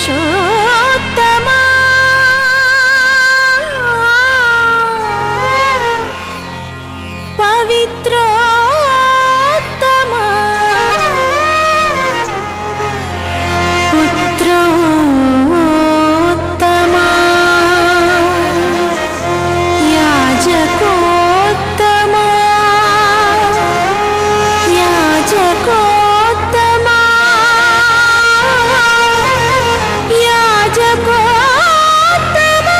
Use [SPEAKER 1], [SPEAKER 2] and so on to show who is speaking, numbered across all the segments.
[SPEAKER 1] పురుషోత్తమా పవిత్రోత్తమా పుత్రోత్తమా యాజకోత్తమా యాజకోత్తమా యాజకోత్తమా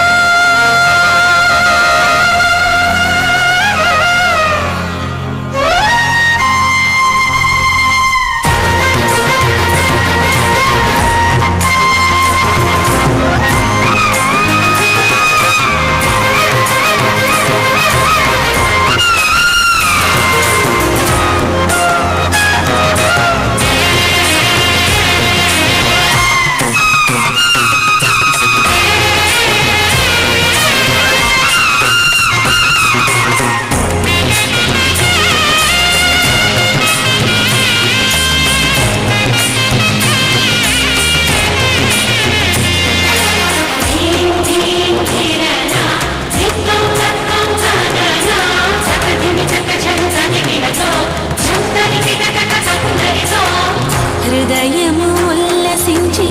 [SPEAKER 1] హృదయము ఉల్లసించి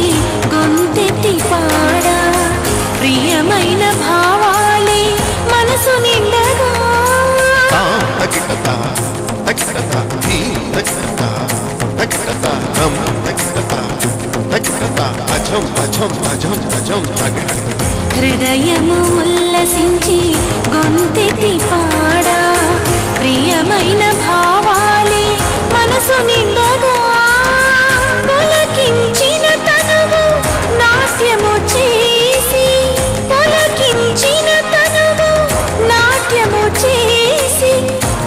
[SPEAKER 1] గొంతెత్తి పాడా ప్రియమైన భావాలే మనసు నిండగా హృదయము ఉల్లసించి గొంతెత్తి పాడా ప్రియమైన భావాలే మనసు నిండగా పులకించిన తనువు నాట్యము చేసి పులకించిన తనువు నాట్యము చేసి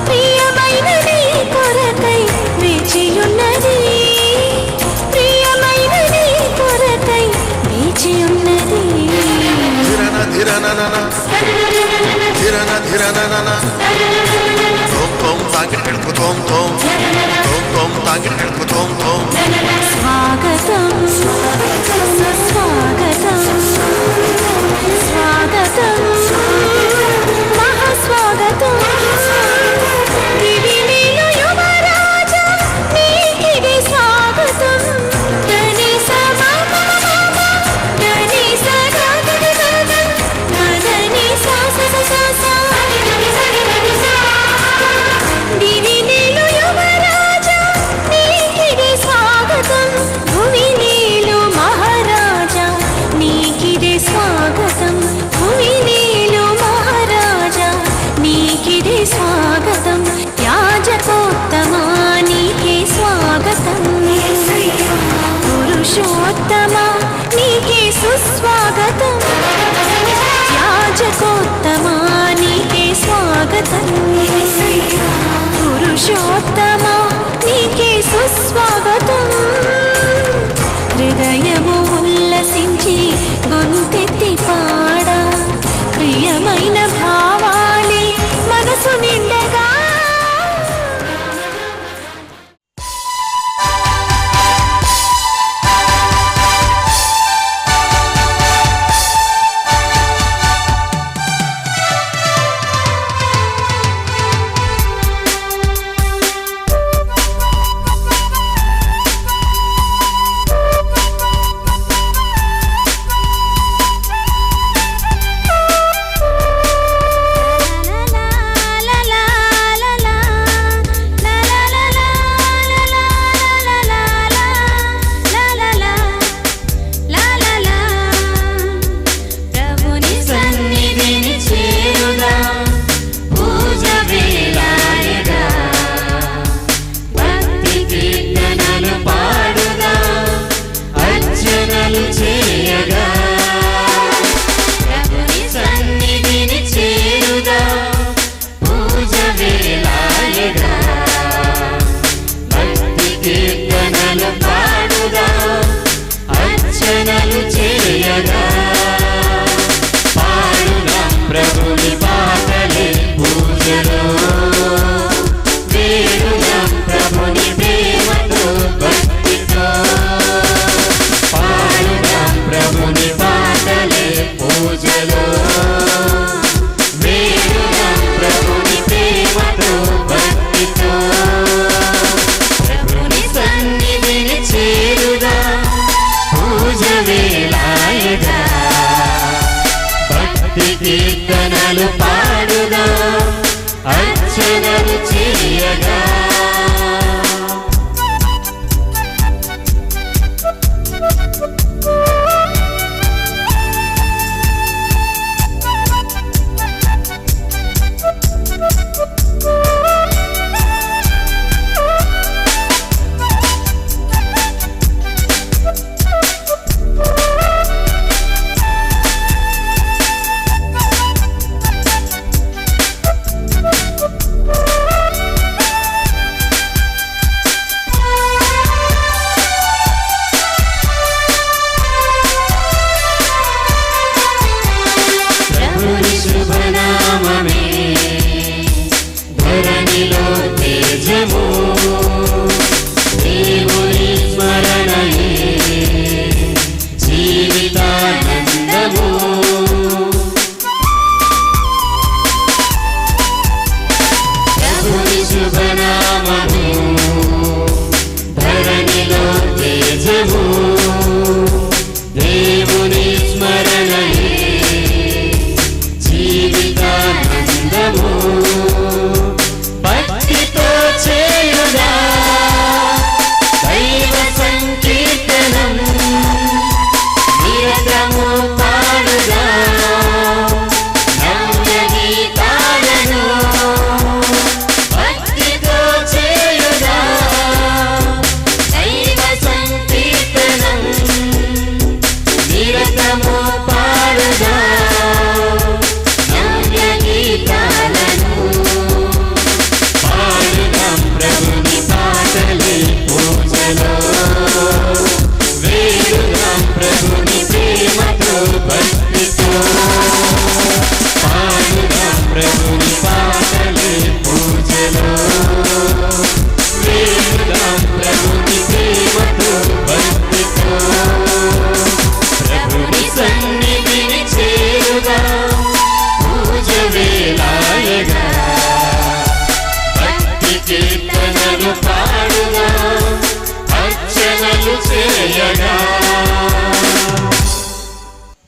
[SPEAKER 1] ప్రియమైన నీ కొరకై వేచియున్నది ప్రియమైన నీ కొరకై వేచియున్నది స్వాగతం సుస్వాగతం స్వాగతం మహాస్వాగతం దివిలీలు యువరాజా నీకిది స్వాగతం గణేశ గణేశ గణేశ దివిలీలు యువరాజా నీకిది స్వాగతం భువిలీలు మహారాజా నీకిది స్వాగతం భువిలీలు మహారాజా నీకిది స్వాగతం యాజకోత్తమా నీకే స్వాగతం పురుషోత్తమా నీకే సుస్వాగతం యాజకోత్తమా నీకే స్వాగతం పురుషోత్తమా నీకే సుస్వాగతం హృదయము ఉల్లసించి గొంతెత్తి పాడా ప్రియమైన భావాలే మనసు నిండగా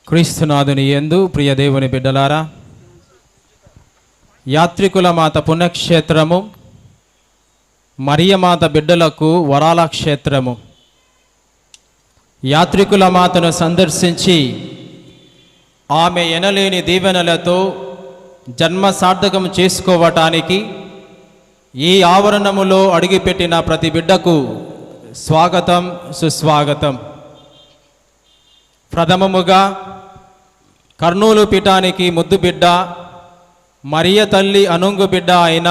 [SPEAKER 2] క్రీస్తునాథుని యందు ప్రియ దేవుని బిడ్డలారా, యాత్రికుల మాత పుణ్యక్షేత్రము మరియమాత బిడ్డలకు వరాల క్షేత్రము. యాత్రికుల మాతను సందర్శించి ఆమె ఎనలేని దీవెనలతో జన్మ సార్థకం చేసుకోవటానికి ఈ ఆవరణములో అడుగుపెట్టిన ప్రతి బిడ్డకు స్వాగతం, సుస్వాగతం. ప్రథమముగా కర్నూలు పీఠానికి ముద్దు బిడ్డ, మరియ తల్లి అనుంగు బిడ్డ అయిన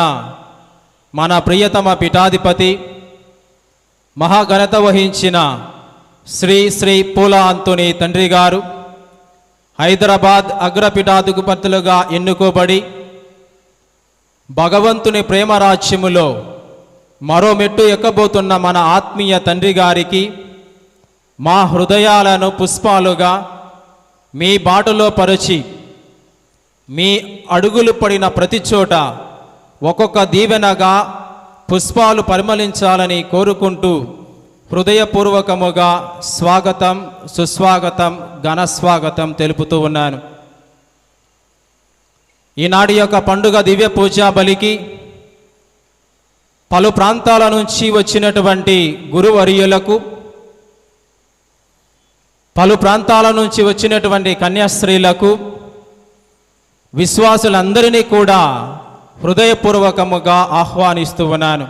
[SPEAKER 2] మన ప్రియతమ పీఠాధిపతి, మహాఘనత వహించిన శ్రీ శ్రీ పూల అంతోని తండ్రి గారు హైదరాబాద్ అగ్రపీఠాధిపతులుగా ఎన్నుకోబడి భగవంతుని ప్రేమరాజ్యములో మరో మెట్టు ఎక్కబోతున్న మన ఆత్మీయ తండ్రి గారికి మా హృదయాలను పుష్పాలుగా మీ బాటలో పరచి మీ అడుగులు పడిన ప్రతి చోట ఒక్కొక్క దీవెనగా పుష్పాలు పరిమళించాలని కోరుకుంటూ హృదయపూర్వకముగా స్వాగతం, సుస్వాగతం, ఘనస్వాగతం తెలుపుతూ ఉన్నాను. ఈనాటి యొక్క పండుగ దివ్య పూజా బలికి పలు ప్రాంతాల నుంచి వచ్చినటువంటి గురువర్యులకు, పలు ప్రాంతాల నుంచి వచ్చినటువంటి కన్యాస్త్రీలకు, విశ్వాసులందరినీ కూడా హృదయపూర్వకముగా ఆహ్వానిస్తూ ఉన్నాను.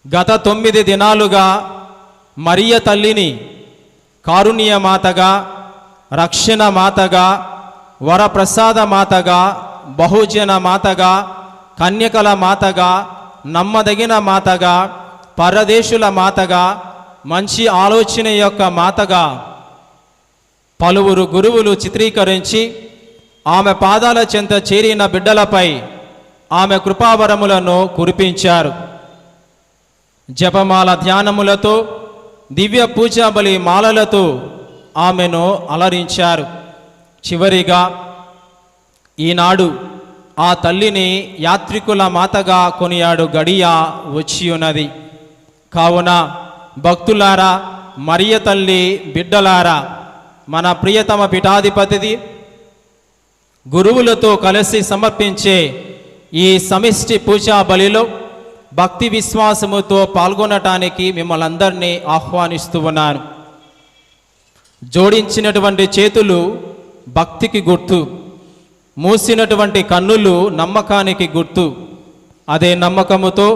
[SPEAKER 2] గత 9 దినాలుగా మరియ తల్లిని కారుణ్య మాతగా, రక్షణ మాతగా, వరప్రసాద మాతగా, బహుజన మాతగా, కన్యకల మాతగా, నమ్మదగిన మాతగా, పరదేశుల మాతగా, మంచి ఆలోచన యొక్క మాతగా పలువురు గురువులు చిత్రీకరించి ఆమె పాదాల చెంత చేరిన బిడ్డలపై ఆమె కృపావరములను కురిపించారు. జపమాల ధ్యానములతో, దివ్య పూజా బలి మాలలతో ఆమెను అలరించారు. చివరిగా ఈనాడు ఆ తల్లిని యాత్రికుల మాతగా కొనియాడు గడియ వచ్చి ఉన్నది. కావున భక్తులారా, మరియ తల్లి బిడ్డలారా, మన ప్రియతమ పీఠాధిపతి గురువులతో కలిసి సమర్పించే ఈ సమిష్టి పూజా బలిలో భక్తి విశ్వాసముతో పాల్గొనటానికి మిమ్మల్ని అందరినీ ఆహ్వానిస్తూ ఉన్నాను. జోడించినటువంటి చేతులు భక్తికి గుర్తు, మూసినటువంటి కన్నులు నమ్మకానికి గుర్తు. అదే నమ్మకముతో,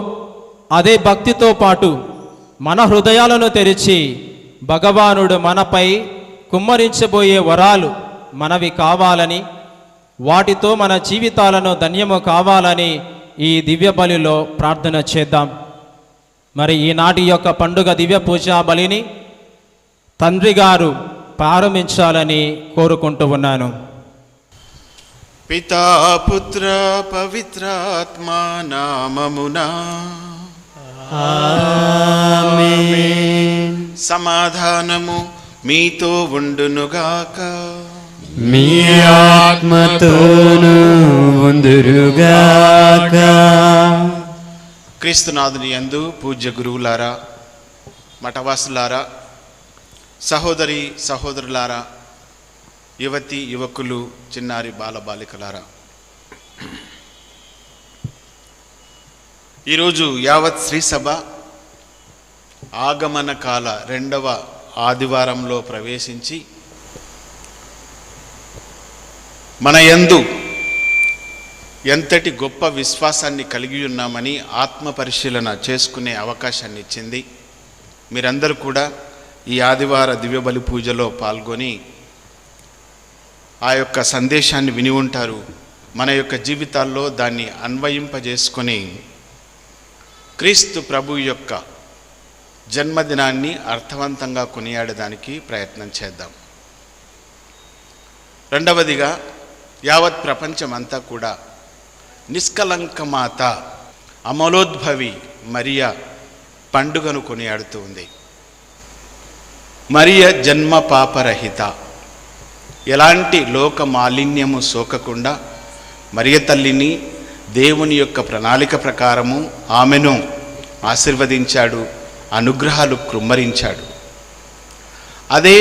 [SPEAKER 2] అదే భక్తితో పాటు మన హృదయాలను తెరిచి భగవానుడు మనపై కుమ్మరించబోయే వరాలు మనవి కావాలని, వాటితో మన జీవితాలను ధన్యము కావాలని ఈ దివ్య బలిలో ప్రార్థన చేద్దాం. మరి ఈనాటి యొక్క పండుగ దివ్య పూజా బలిని తండ్రి గారు ప్రారంభించాలని కోరుకుంటూ ఉన్నాను.
[SPEAKER 3] పితా పుత్ర పవిత్రాత్మ నామమునా ఆమేన్. సమాధానము మీతో ఉండునుగాక,
[SPEAKER 4] మీ ఆత్మతోను ఉందురుగాక.
[SPEAKER 3] క్రీస్తునాథుని యందు పూజ్య గురువులారా, మఠవాసులారా, సహోదరి సహోదరులారా, యువతి యువకులు, చిన్నారి బాలబాలికలారా, ఈరోజు యావత్ శ్రీసభ ఆగమన కాల 2వ ఆదివారంలో ప్రవేశించి మన యందు ఎంతటి గొప్ప విశ్వాసాన్ని కలిగి ఉన్నామని ఆత్మ పరిశీలన చేసుకునే అవకాశాన్ని ఇచ్చింది. మీరందరూ కూడా ఈ ఆదివార దివ్యబలి పూజలో పాల్గొని ఆ యొక్క సందేశాన్ని విని ఉంటారు. మన యొక్క జీవితాల్లో దాన్ని అన్వయింపజేసుకొని క్రీస్తు ప్రభు యొక్క జన్మదినాన్ని అర్థవంతంగా కొనియాడడానికి ప్రయత్నం చేద్దాం. రెండవదిగా, యావత్ ప్రపంచమంతా కూడా నిష్కలంకమాత అమలోద్భవి మరియ పండుగను కొనియాడుతూ ఉంది. మరియ జన్మ పాపరహిత, ఎలాంటి లోక మాలిన్యము సోకకుండా మరియ తల్లిని దేవుని యొక్క ప్రణాళిక ప్రకారము ఆమెను ఆశీర్వదించాడు, అనుగ్రహాలు కృమ్మరించాడు. అదే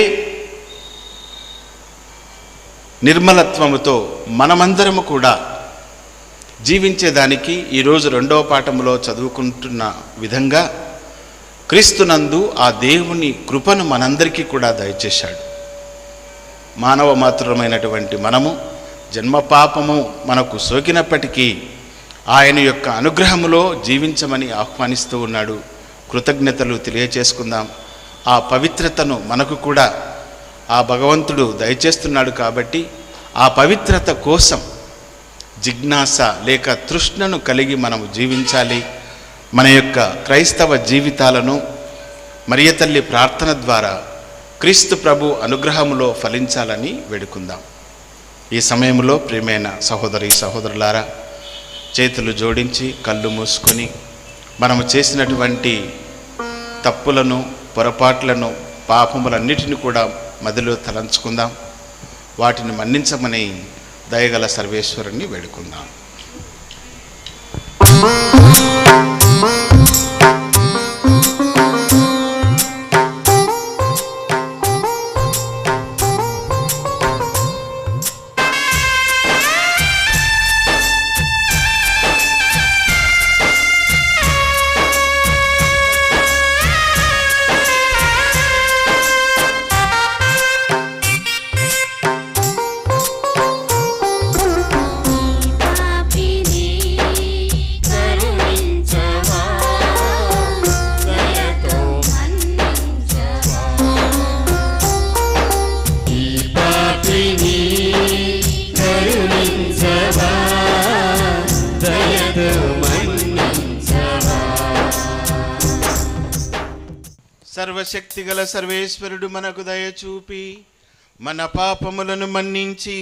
[SPEAKER 3] నిర్మలత్వముతో మనమందరము కూడా జీవించేదానికి ఈరోజు 2వ పాఠములో చదువుకుంటున్న విధంగా క్రీస్తునందు ఆ దేవుని కృపను మనందరికీ కూడా దయచేశాడు. మానవ మాతృమైనటువంటి మనము జన్మ పాపము మనకు సోకినప్పటికీ ఆయన యొక్క అనుగ్రహములో జీవించమని ఆహ్వానిస్తూ ఉన్నాడు. కృతజ్ఞతలు తెలియచేసుకుందాం. ఆ పవిత్రతను మనకు కూడా ఆ భగవంతుడు దయచేస్తున్నాడు కాబట్టి ఆ పవిత్రత కోసం జిజ్ఞాస లేక తృష్ణను కలిగి మనము జీవించాలి. మన యొక్క క్రైస్తవ జీవితాలను మరియ తల్లి ప్రార్థన ద్వారా క్రీస్తు ప్రభు అనుగ్రహములో ఫలించాలని వేడుకుందాం. ఈ సమయంలో ప్రియమైన సహోదరి సహోదరులారా, చేతులు జోడించి కళ్ళు మూసుకొని మనము చేసినటువంటి తప్పులను, పొరపాట్లను, పాపములన్నిటిని కూడా మదిలో తలంచుకుందాం. వాటిని మన్నించమని దయగల సర్వేశ్వరుణ్ణి వేడుకుందాం. సర్వశక్తిగల సర్వేశ్వరుడు మనకు దయ చూపి మన పాపములను మన్నించి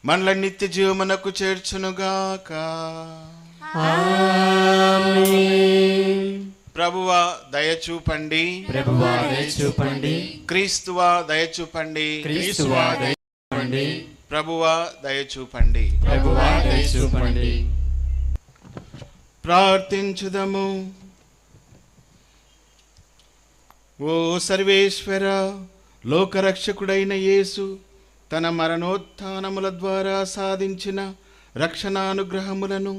[SPEAKER 3] మనల నిత్య జీవమునకు చేర్చునుగాక. ప్రభువా దయ చూపండి,
[SPEAKER 4] ప్రభువా దయ చూపండి,
[SPEAKER 3] క్రీస్తువా దయ చూపండి,
[SPEAKER 4] క్రీస్తువా దయ చూపండి,
[SPEAKER 3] ప్రభువా దయ చూపండి,
[SPEAKER 4] ప్రభువా దయ చూపండి.
[SPEAKER 3] ప్రార్థించుదము. ఓ సర్వేశ్వర, లోకరక్షకుడైన యేసు తన మరణోత్థానముల ద్వారా సాధించిన రక్షణానుగ్రహములను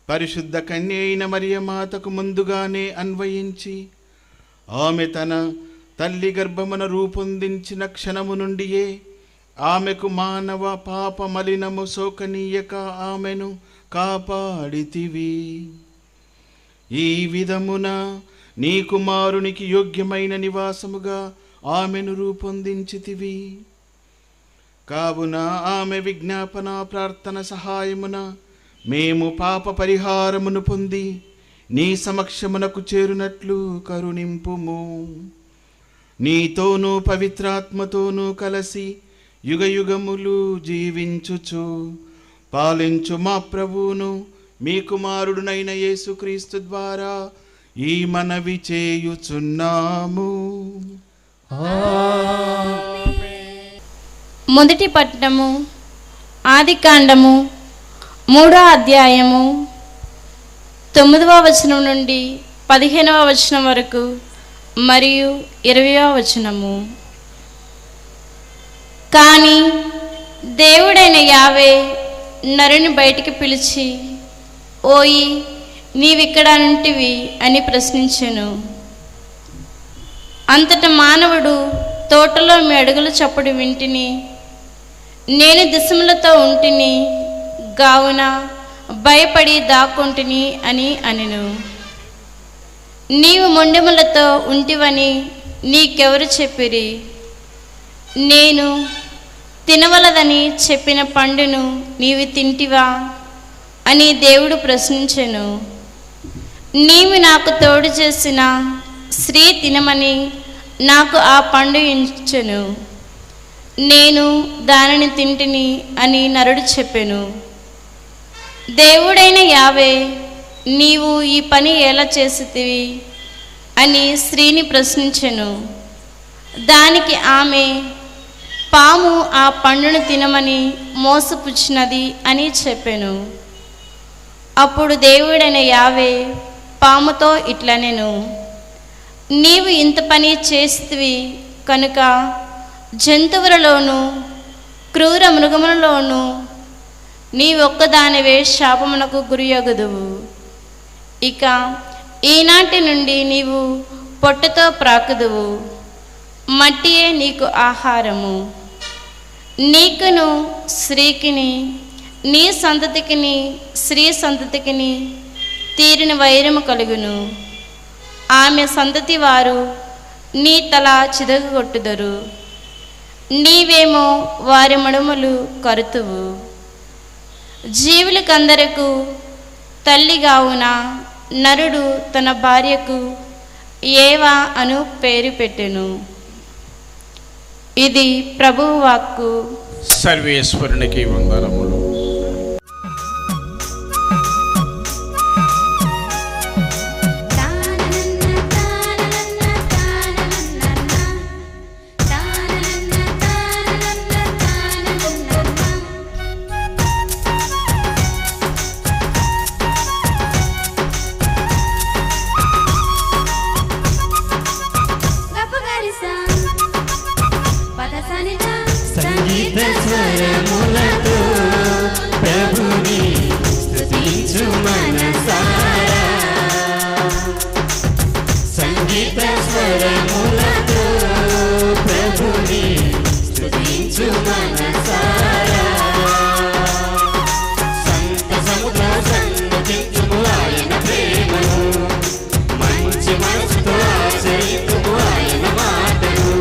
[SPEAKER 3] పరిశుద్ధ కన్య అయిన మరియమాతకు ముందుగానే అన్వయించి ఆమె తన తల్లి గర్భమున రూపొందించిన క్షణము నుండియే ఆమెకు మానవ పాప మలినము సోకనీయక ఆమెను కాపాడితివి. ఈ విధమున నీ కుమారునికి యోగ్యమైన నివాసముగా ఆమెను రూపొందించితివి. కావున ఆమె విజ్ఞాపన ప్రార్థన సహాయమున మేము పాప పరిహారమును పొంది నీ సమక్షమునకు చేరునట్లు కరుణింపుము. నీతోనూ పవిత్రాత్మతోనూ కలసి యుగయుగములు జీవించుచు పాలించు మా ప్రభువును మీ కుమారుడునైన యేసుక్రీస్తు ద్వారా ఈ మనవి చేయుచున్నాము.
[SPEAKER 5] మొదటి పట్టణము ఆదికాండము 3వ అధ్యాయము 9వ వచనం నుండి 15వ వచనం వరకు మరియు 20వ వచనము. కానీ దేవుడైన యావే నరుని బయటికి పిలిచి, ఓయి నీవిక్కడ నుంటివి అని ప్రశ్నించెను. అంతట మానవుడు, తోటలో మీ అడుగుల చప్పుడు వింటిని, నేను దిశములతో ఉంటిని, గావున భయపడి దాక్కొంటిని అని అనెను. నీవు మొండెములతో ఉంటివని నీకెవరు చెప్పిరి? నేను తినవలదని చెప్పిన పండును నీవు తింటివా అని దేవుడు ప్రశ్నించెను. నీవు నాకు తోడు చేసిన స్త్రీ తినమని నాకు ఆ పండు ఇచ్చెను. నేను దానిని తింటిని అని నరుడు చెప్పెను. దేవుడైన యావే, నీవు ఈ పని ఎలా చేసితివి అని స్త్రీని ప్రశ్నించెను. దానికి ఆమె, పాము ఆ పండును తినమని మోసపుచ్చినది అని చెప్పెను. అప్పుడు దేవుడైన యావే పాముతో ఇట్లనెను, నీవు ఇంత పని చేస్తివి కనుక జంతువులలోనూ క్రూర మృగములలోను నీ ఒక్కదానివే శాపమునకు గురియగుదువు. ఇక ఈనాటి నుండి నీవు పొట్టతో ప్రాకుదువు, మట్టియే నీకు ఆహారము. నీకును స్త్రీకిని, నీ సంతతికిని స్త్రీ సంతతికిని తీరిన వైరము కలుగును. ఆమె సంతతి వారు నీ తల చిదగొట్టుదరు, నీవేమో వారి మడుమలు కరుతువు. జీవులకందరకు తల్లిగావున నరుడు తన భార్యకు ఏవా అను పేరు పెట్టెను. ఇది ప్రభువు వాక్కు.
[SPEAKER 3] సర్వేశ్వరునికి వందనములు.
[SPEAKER 4] సంగీత స్వరములతో ప్రభుని స్తుతించు మనసారా. సంగీత స్వరములతో ప్రభుని స్తుతించు మనసారా. సంతసముతో సన్నుతించుము ఆయన ప్రేమను, మంచి మనసుతో ఆచరించుము ఆయన మాటను.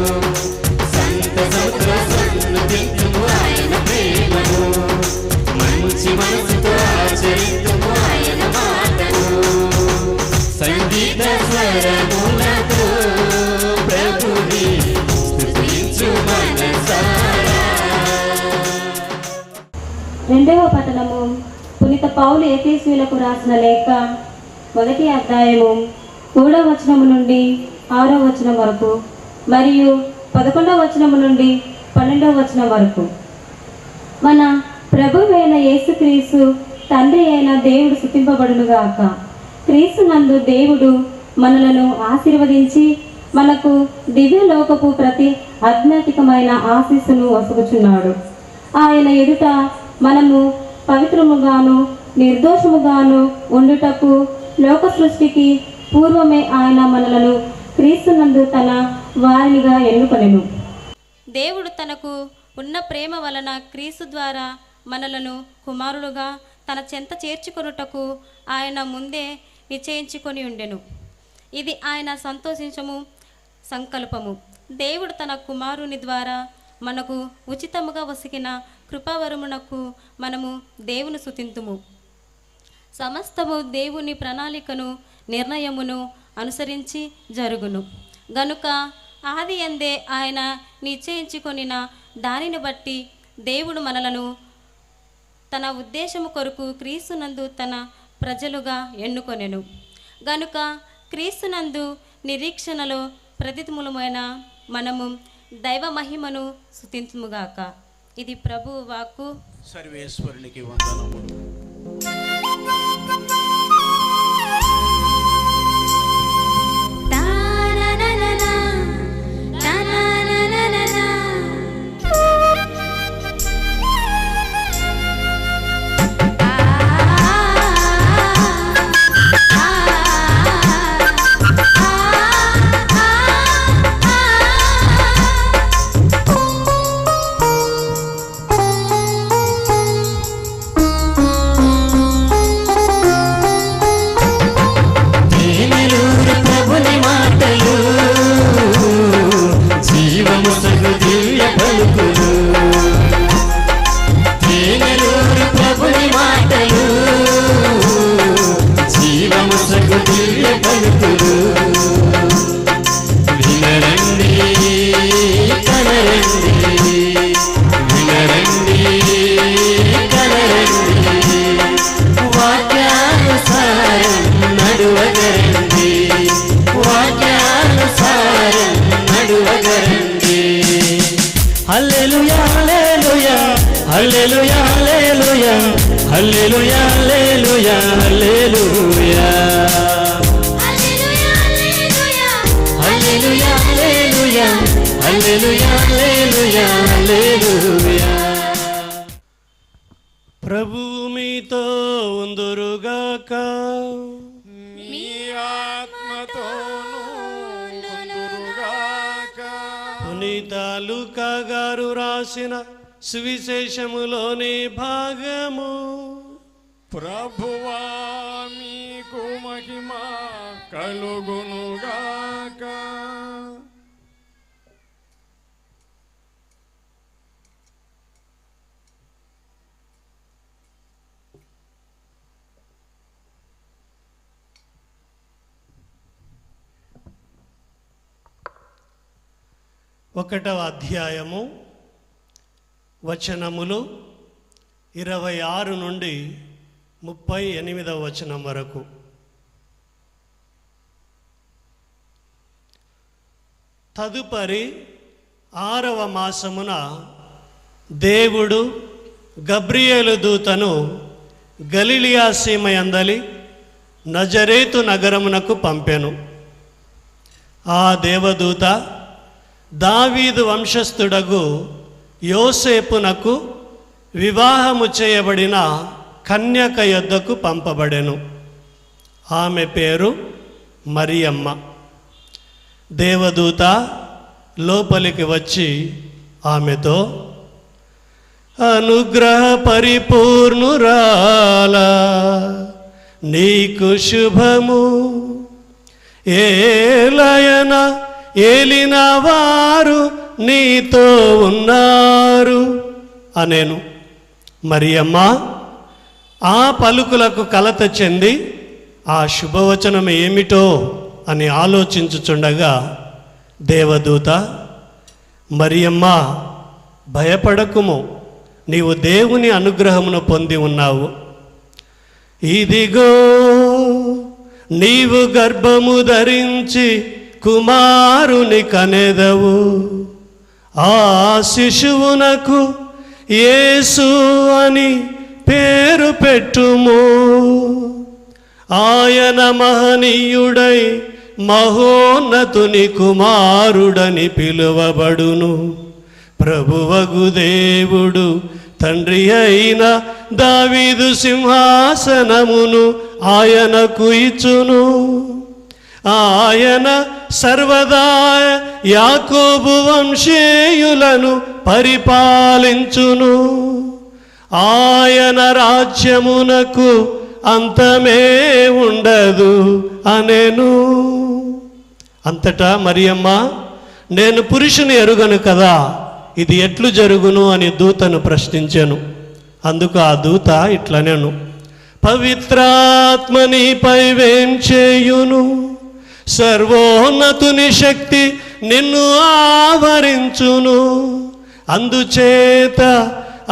[SPEAKER 4] సంతసముతో సన్నుతించుము ఆయన ప్రేమను, మంచి మనసుతో ఆచరించుము ఆయన మాటను. సంగీత స్వరములతో ప్రభుని స్తుతించు మనసారా.
[SPEAKER 6] రెండవ పఠనము పునీత పౌలు ఎఫెసీయులకు రాసిన లేఖ 1వ అధ్యాయము 3వ వచనము నుండి 6వ వచనం వరకు మరియు 11వ వచనము నుండి 12వ వచనం వరకు. మన ప్రభువైన యేసుక్రీస్తు తండ్రి అయిన దేవుడు స్తుతింపబడునుగాక. క్రీస్తునందు దేవుడు మనలను ఆశీర్వదించి మనకు దివ్యలోకపు ప్రతి ఆధ్యాత్మికమైన ఆశీస్సును వసుకుచున్నాడు. ఆయన ఎదుట మనము పవిత్రముగాను నిర్దోషముగాను ఉండుటకు లోక సృష్టికి పూర్వమే ఆయన మనలను క్రీస్తునందు తన వారినిగా ఎన్నుకొనెను.
[SPEAKER 7] దేవుడు తనకు ఉన్న ప్రేమ వలన క్రీస్తు ద్వారా మనలను కుమారులుగా తన చెంత చేర్చుకొనుటకు ఆయన ముందే నిశ్చయించుకొని ఉండెను. ఇది ఆయన సంతోషించము సంకల్పము. దేవుడు తన కుమారుని ద్వారా మనకు ఉచితముగా వసికిన కృపావరమునకు మనము దేవుని స్తుతింతుము. సమస్తము దేవుని ప్రణాళికను నిర్ణయమును అనుసరించి జరుగును గనుక ఆది యందే ఆయన నిశ్చయించుకొనిన దానిని బట్టి దేవుడు మనలను తన ఉద్దేశము కొరకు క్రీస్తునందు తన ప్రజలుగా ఎన్నుకొనెను. గనుక క్రీస్తునందు నిరీక్షణలో ప్రతిమూలమైన మనము దైవ మహిమను స్తుతించుముగాక. ఇది ప్రభువు వాక్కు.
[SPEAKER 3] సర్వేశ్వరునికి వందనములు.
[SPEAKER 4] హల్లెలూయా హల్లెలూయా హల్లెలూయా హల్లెలూయా హల్లెలూయా హల్లెలూయా హల్లెలూయా హల్లెలూయా హల్లెలూయా హల్లెలూయా హల్లెలూయా హల్లెలూయా. ప్రభువు మీతో ఉందురుగాక.
[SPEAKER 8] మీ ఆత్మతోనూ ఉందురుగాక.
[SPEAKER 4] పునీత లూకా గారు రాసిన సువిశేషములోని భాగము.
[SPEAKER 8] ప్రభువా మీకు మహిమ కలుగునుగాక.
[SPEAKER 4] ఒకటవ అధ్యాయము వచనములు 26 నుండి 38వ వచనం వరకు. తదుపరి 6వ మాసమున దేవుడు గబ్రియేలు దూతను గలిలియా సీమయందలి నజరేతు నగరమునకు పంపెను. ఆ దేవదూత దావీదు వంశస్థుడగు యోసేపునకు వివాహము చేయబడిన కన్యక యొద్దకు పంపబడెను. ఆమె పేరు మరియమ్మ. దేవదూత లోపలికి వచ్చి ఆమెతో, అనుగ్రహ పరిపూర్ణురాలా, నీకు శుభము, ఏలయన ఏలిన వారు నీతో ఉన్నారు అనేను. మరియమ్మ ఆ పలుకులకు కలత చెంది ఆ శుభవచనం ఏమిటో అని ఆలోచించుచుండగా దేవదూత, మరియమ్మ భయపడకుము, నీవు దేవుని అనుగ్రహమును పొంది ఉన్నావు. ఇదిగో నీవు గర్భము ధరించి కుమారుని కనెదవు, ఆ శిశువునకు యేసు అని పేరు పెట్టుము. ఆయన మహనీయుడై మహోన్నతుని కుమారుడని పిలువబడును. ప్రభువగు దేవుడు తండ్రి అయిన దావీదు సింహాసనమును ఆయనకు ఇచ్చును. ఆయన సర్వదా యాకోబు వంశీయులను పరిపాలించును. ఆయన రాజ్యమునకు అంతమే ఉండదు అనెను. అంతటా మరియమ్మ, నేను పురుషుని ఎరుగను కదా, ఇది ఎట్లు జరుగును అని దూతను ప్రశ్నించెను. అందుకు ఆ దూత ఇట్లనెను, పవిత్రాత్మ నీపై వేంచేయును, సర్వోన్నతుని శక్తి నిన్ను ఆవరించును. అందుచేత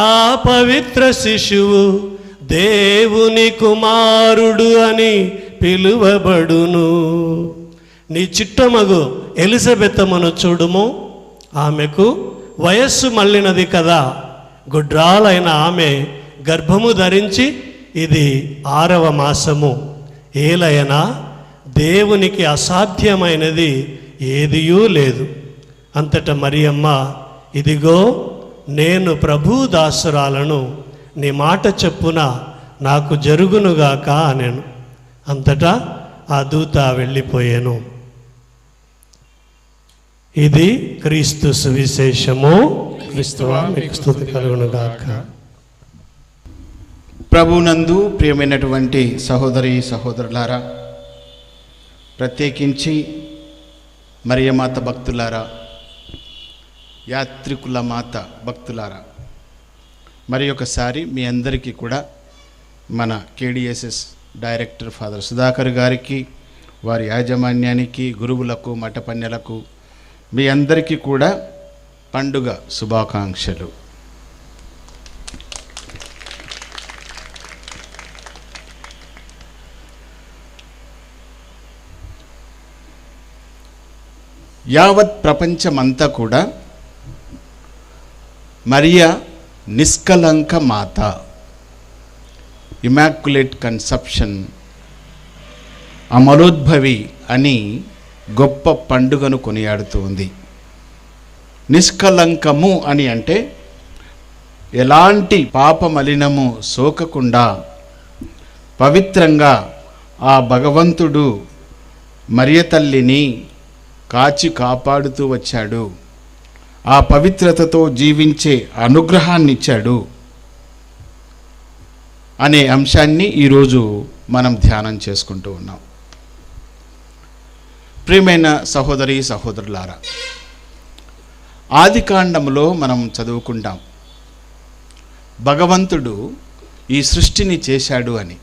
[SPEAKER 4] ఆ పవిత్ర శిశువు దేవుని కుమారుడు అని పిలువబడును. నీ చిట్టమగు ఎలిజబెత్తమ్మను చూడుము, ఆమెకు వయస్సు మళ్ళినది కదా, గుడ్రాలైన ఆమె గర్భము ధరించి ఇది 6వ మాసము. ఏలయనా దేవునికి అసాధ్యమైనది ఏదియూ లేదు. అంతట మరియమ్మ, ఇదిగో నేను ప్రభు దాసురాలను, నీ మాట చెప్పున నాకు జరుగునుగాక అనెను. అంతటా ఆ దూత వెళ్ళిపోయాను. ఇది క్రీస్తు సువిశేషము. క్రీస్తువా మీకు స్తుతి కలుగునుగాక.
[SPEAKER 3] ప్రభునందు ప్రియమైనటువంటి సహోదరి సహోదరులారా, ప్రత్యేకించి మరియమాత భక్తులారా, యాత్రికుల మాత భక్తులారా, మరి ఒకసారి మీ అందరికీ కూడా మన కేడిఎస్ఎస్ డైరెక్టర్ ఫాదర్ సుధాకర్ గారికి, వారి యాజమాన్యానికి, గురువులకు, మఠపన్యలకు మీ అందరికీ కూడా పండుగ శుభాకాంక్షలు. యావత్ ప్రపంచమంతా కూడా మరియా నిష్కలంక మాత, ఇమాక్యులేట్ కన్సెప్షన్, అమరోద్భవి అని గొప్ప పండుగను కొనియాడుతూ ఉంది. నిష్కలంకము అని అంటే ఎలాంటి పాప మలినము సోకకుండా పవిత్రంగా ఆ భగవంతుడు మరియ తల్లిని కాచి కాపాడుతూ వచ్చాడు. ఆ పవిత్రతతో జీవించే అనుగ్రహాన్ని ఇచ్చాడు అనే అంశాన్ని ఈరోజు మనం ధ్యానం చేసుకుంటూ ఉన్నాం. ప్రియమైన సహోదరి సహోదరులారా, ఆదికాండములో మనం చదువుకుంటాం భగవంతుడు ఈ సృష్టిని చేశాడు అని.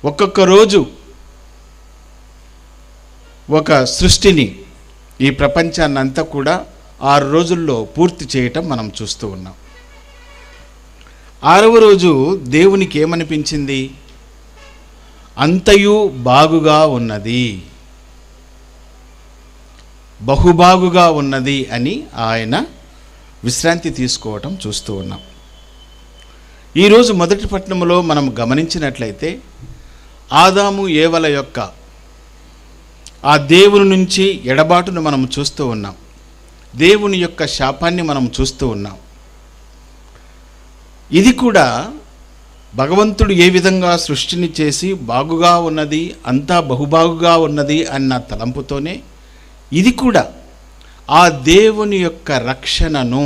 [SPEAKER 3] ఒక్కొక్క రోజు ఒక సృష్టిని, ఈ ప్రపంచాన్నంతా కూడా 6 రోజుల్లో పూర్తి చేయటం మనం చూస్తూ ఉన్నాం. 6వ రోజు దేవునికి ఏమనిపించింది? అంతయు బాగుగా ఉన్నది, బహుబాగుగా ఉన్నది అని ఆయన విశ్రాంతి తీసుకోవటం చూస్తూ ఉన్నాం. ఈరోజు మొదటి పట్టణంలో మనం గమనించినట్లయితే ఆదాము ఏవల యొక్క ఆ దేవుని నుంచి ఎడబాటును మనం చూస్తూ ఉన్నాం. దేవుని యొక్క శాపాన్ని మనం చూస్తూ ఉన్నాం. ఇది కూడా భగవంతుడు ఏ విధంగా సృష్టిని చేసి బాగుగా ఉన్నది, అంతా బహుబాగుగా ఉన్నది అన్న తలంపుతోనే ఇది కూడా ఆ దేవుని యొక్క రక్షణను,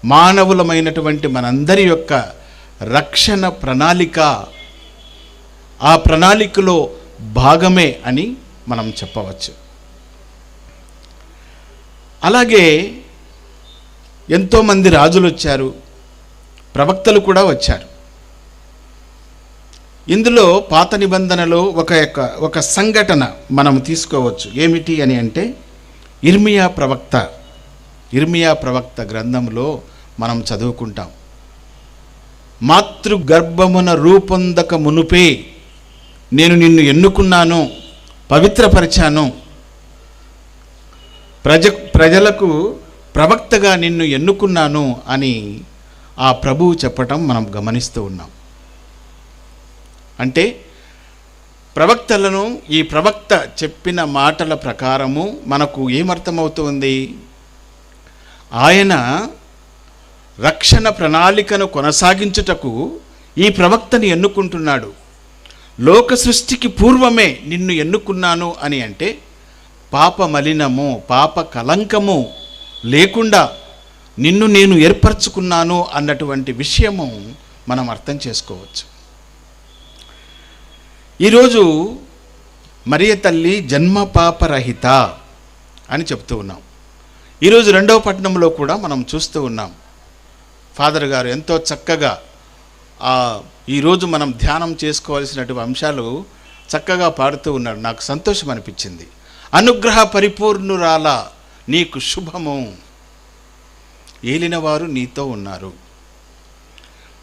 [SPEAKER 3] మానవులమైనటువంటి మనందరి యొక్క రక్షణ ప్రణాళిక, ఆ ప్రణాళికలో భాగమే అని మనం చెప్పవచ్చు. అలాగే ఎంతోమంది రాజులు వచ్చారు, ప్రవక్తలు కూడా వచ్చారు. ఇందులో పాత నిబంధనలో ఒక సంఘటన మనం తీసుకోవచ్చు. ఏమిటి అని అంటే ఇర్మియా ప్రవక్త గ్రంథంలో మనం చదువుకుంటాం. మాతృగర్భమున రూపొందక మునుపే నేను నిన్ను ఎన్నుకున్నాను, పవిత్రపరిచాను, ప్రజలకు ప్రవక్తగా నిన్ను ఎన్నుకున్నాను అని ఆ ప్రభువు చెప్పటం మనం గమనిస్తూ ఉన్నాం. అంటే ప్రవక్తలను, ఈ ప్రవక్త చెప్పిన మాటల ప్రకారము మనకు ఏమర్థమవుతుంది? ఆయన రక్షణ ప్రణాళికను కొనసాగించుటకు ఈ ప్రవక్తని ఎన్నుకుంటున్నాడు. లోక సృష్టికి పూర్వమే నిన్ను ఎన్నుకున్నాను అని అంటే పాప మలినము, పాప కలంకము లేకుండా నిన్ను నేను ఏర్పరచుకున్నాను అన్నటువంటి విషయము మనం అర్థం చేసుకోవచ్చు. ఈరోజు మరియ తల్లి జన్మ పాపరహిత అని చెప్తూ ఉన్నాం. ఈరోజు 2వ పట్టణంలో కూడా మనం చూస్తూ ఉన్నాం. ఫాదర్ గారు ఎంతో చక్కగా ఈరోజు మనం ధ్యానం చేసుకోవాల్సినటువంటి అంశాలు చక్కగా పాడుతూ ఉన్నాడు. నాకు సంతోషం అనిపించింది. అనుగ్రహ పరిపూర్ణురాల నీకు శుభము, ఏలినవారు నీతో ఉన్నారు.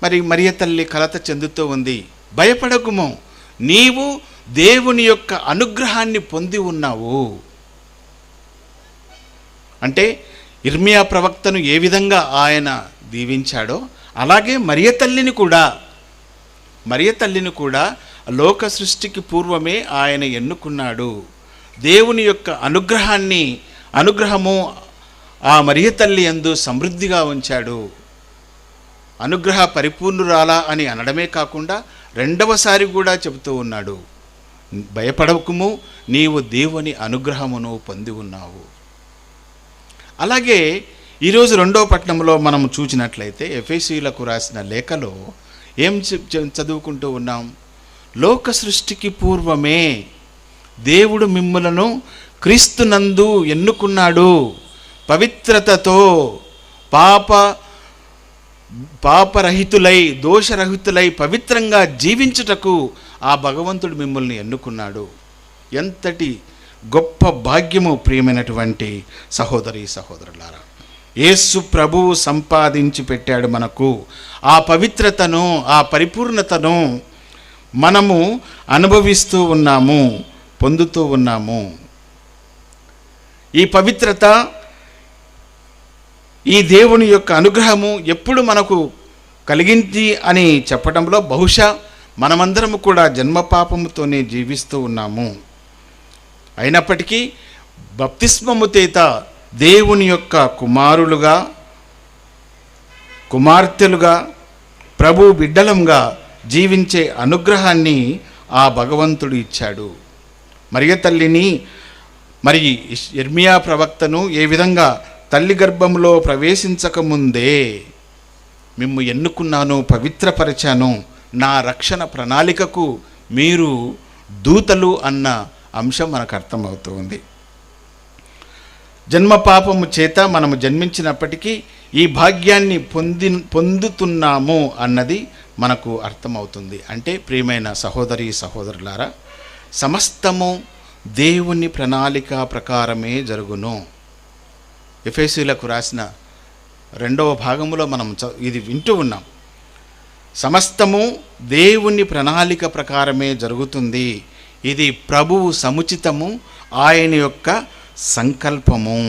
[SPEAKER 3] మరి మరియ తల్లి కలత చెందుతూ ఉంది. భయపడకుము, నీవు దేవుని యొక్క అనుగ్రహాన్ని పొంది ఉన్నావు. అంటే ఇర్మియా ప్రవక్తను ఏ విధంగా ఆయన దీవించాడో అలాగే మరియ తల్లిని కూడా లోక సృష్టికి పూర్వమే ఆయన ఎన్నుకున్నాడు. దేవుని యొక్క అనుగ్రహము ఆ మరియ తల్లి యందు సమృద్ధిగా ఉంచాడు. అనుగ్రహ పరిపూర్ణురాలా అని అనడమే కాకుండా 2వసారి కూడా చెబుతూ ఉన్నాడు, భయపడకుము, నీవు దేవుని అనుగ్రహమును పొంది ఉన్నావు. అలాగే ఈరోజు 2వ పట్టణంలో మనం చూసినట్లయితే ఎఫెసీయులకు రాసిన లేఖలో ఏం చదువుకుంటూ ఉన్నాం? లోక సృష్టికి పూర్వమే దేవుడు మిమ్ములను క్రీస్తునందు ఎన్నుకున్నాడు, పవిత్రతతో పాపరహితులై, దోషరహితులై పవిత్రంగా జీవించుటకు ఆ భగవంతుడు మిమ్మల్ని ఎన్నుకున్నాడు. ఎంతటి గొప్ప భాగ్యము ప్రియమైనటువంటి సహోదరి సహోదరులారా. యేసు ప్రభువు సంపాదించి పెట్టాడు మనకు. ఆ పవిత్రతను, ఆ పరిపూర్ణతను మనము అనుభవిస్తూ ఉన్నాము, పొందుతూ ఉన్నాము. ఈ పవిత్రత, ఈ దేవుని యొక్క అనుగ్రహము ఎప్పుడు మనకు కలిగింది అని చెప్పడంలో బహుశా మనమందరము కూడా జన్మపాపముతోనే జీవిస్తూ ఉన్నాము. అయినప్పటికీ బప్తిస్మము చేత దేవుని యొక్క కుమారులుగా కుమార్తెలుగా ప్రభు బిడ్డలంగా జీవించే అనుగ్రహాన్ని ఆ భగవంతుడు ఇచ్చాడు. మరియ తల్లిని మరి ఇర్మియా ప్రవక్తను ఏ విధంగా తల్లి గర్భంలో ప్రవేశించకముందే మిమ్ము ఎన్నుకున్నాను, పవిత్రపరిచాను, నా రక్షణ ప్రణాళికకు మీరు దూతలు అన్న అంశం మనకు అర్థమవుతుంది. జన్మ పాపము చేత మనము జన్మించినప్పటికీ ఈ భాగ్యాన్ని పొందుతున్నాము అన్నది మనకు అర్థమవుతుంది. అంటే ప్రియమైన సహోదరి సహోదరులారా, సమస్తము దేవుని ప్రణాళిక ప్రకారమే జరుగును. ఎఫెసీయులకు రాసిన 2వ భాగములో మనం ఇది వింటూ ఉన్నాం. సమస్తము దేవుని ప్రణాళిక ప్రకారమే జరుగుతుంది. ఇది ప్రభువు సముచితము, ఆయన యొక్క సంకల్పము.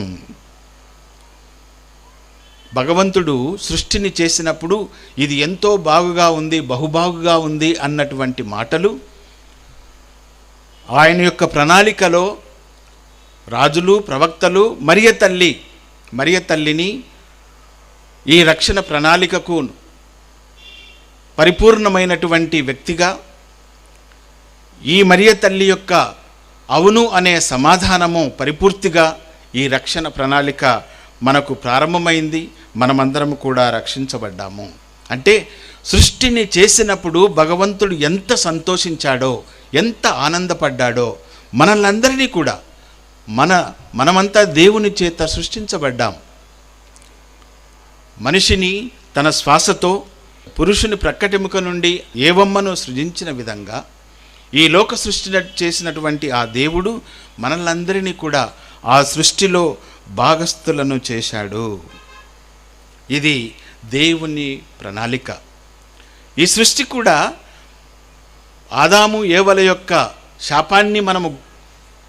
[SPEAKER 3] భగవంతుడు సృష్టిని చేసినప్పుడు ఇది ఎంతో బాగుగా ఉంది, బహుబాగుగా ఉంది అన్నటువంటి మాటలు ఆయన యొక్క ప్రణాళికలో రాజులు, ప్రవక్తలు మరియ తల్లిని ఈ రక్షణ ప్రణాళికకు పరిపూర్ణమైనటువంటి వ్యక్తిగా, ఈ మరియ తల్లి యొక్క అవును అనే సమాధానము పరిపూర్తిగా ఈ రక్షణ ప్రణాళిక మనకు ప్రారంభమైంది. మనమందరం కూడా రక్షించబడ్డాము. అంటే సృష్టిని చేసినప్పుడు భగవంతుడు ఎంత సంతోషించాడో, ఎంత ఆనందపడ్డాడో, మనల్నందరినీ కూడా మనమంతా దేవుని చేత సృష్టించబడ్డాం. మనిషిని తన శ్వాసతో పురుషుని ప్రక్కటెముక నుండి ఏవమ్మను సృజించిన విధంగా ఈ లోక సృష్టి చేసినటువంటి ఆ దేవుడు మనల్నందరినీ కూడా ఆ సృష్టిలో భాగస్థులను చేశాడు. ఇది దేవుని ప్రణాళిక. ఈ సృష్టి కూడా ఆదాము ఏవల యొక్క శాపాన్ని మనము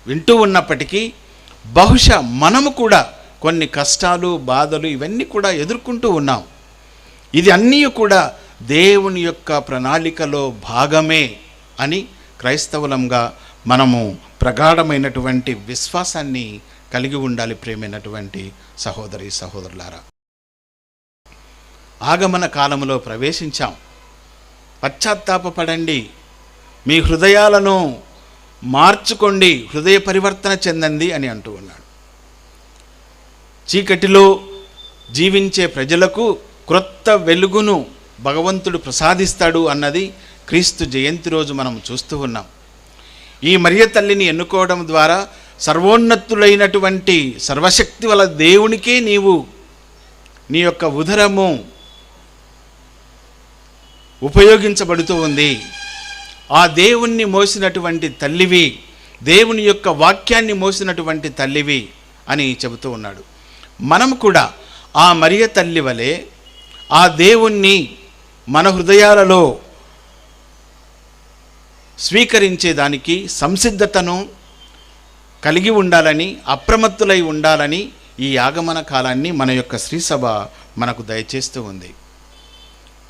[SPEAKER 3] వింటూ ఉన్నప్పటికీ బహుశా మనము కూడా కొన్ని కష్టాలు, బాధలు ఇవన్నీ కూడా ఎదుర్కొంటూ ఉన్నాం. ఇది అన్నీ కూడా దేవుని యొక్క ప్రణాళికలో భాగమే అని క్రైస్తవులంగా మనము ప్రగాఢమైనటువంటి విశ్వాసాన్ని కలిగి ఉండాలి. ప్రేమైనటువంటి సహోదరి సహోదరులారా, ఆగమన కాలంలో ప్రవేశించాం. పశ్చాత్తాపపడండి, మీ హృదయాలను మార్చుకోండి, హృదయ పరివర్తన చెందండి అని అంటూ ఉన్నాడు. చీకటిలో జీవించే ప్రజలకు క్రొత్త వెలుగును భగవంతుడు ప్రసాదిస్తాడు అన్నది క్రీస్తు జయంతి రోజు మనం చూస్తూ ఉన్నాం. ఈ మరియ తల్లిని ఎన్నుకోవడం ద్వారా సర్వోన్నతులైనటువంటి సర్వశక్తి వల్ల దేవునికే నీవు నీ యొక్క ఉదరము ఉపయోగించబడుతూ ఉంది. ఆ దేవుణ్ణి మోసినటువంటి తల్లివి, దేవుని యొక్క వాక్యాన్ని మోసినటువంటి తల్లివి అని చెబుతూ ఉన్నాడు. మనం కూడా ఆ మరియ తల్లి వలె ఆ దేవుణ్ణి మన హృదయాలలో స్వీకరించేదానికి సంసిద్ధతను కలిగి ఉండాలని, అప్రమత్తులై ఉండాలని ఈ ఆగమన కాలాన్ని మన యొక్క శ్రీసభ మనకు దయచేస్తూ ఉంది.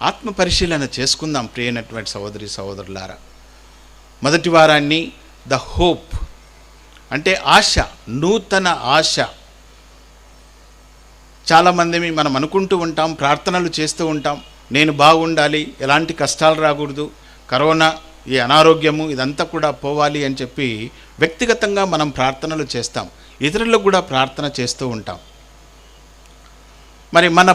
[SPEAKER 3] ఆత్మ పరిశీలన చేసుకుందాం ప్రియమైనటువంటి సహోదరి సహోదరులారా. మొదటి వారాన్ని ద హోప్ అంటే ఆశ, నూతన ఆశ. చాలామంది మనం అనుకుంటూ ఉంటాం, ప్రార్థనలు చేస్తూ ఉంటాం, నేను బాగుండాలి, ఎలాంటి కష్టాలు రాకూడదు, కరోనా, ఈ అనారోగ్యము ఇదంతా కూడా పోవాలి అని చెప్పి వ్యక్తిగతంగా మనం ప్రార్థనలు చేస్తాం, ఇతరులకు కూడా ప్రార్థన చేస్తూ ఉంటాం. మరి మన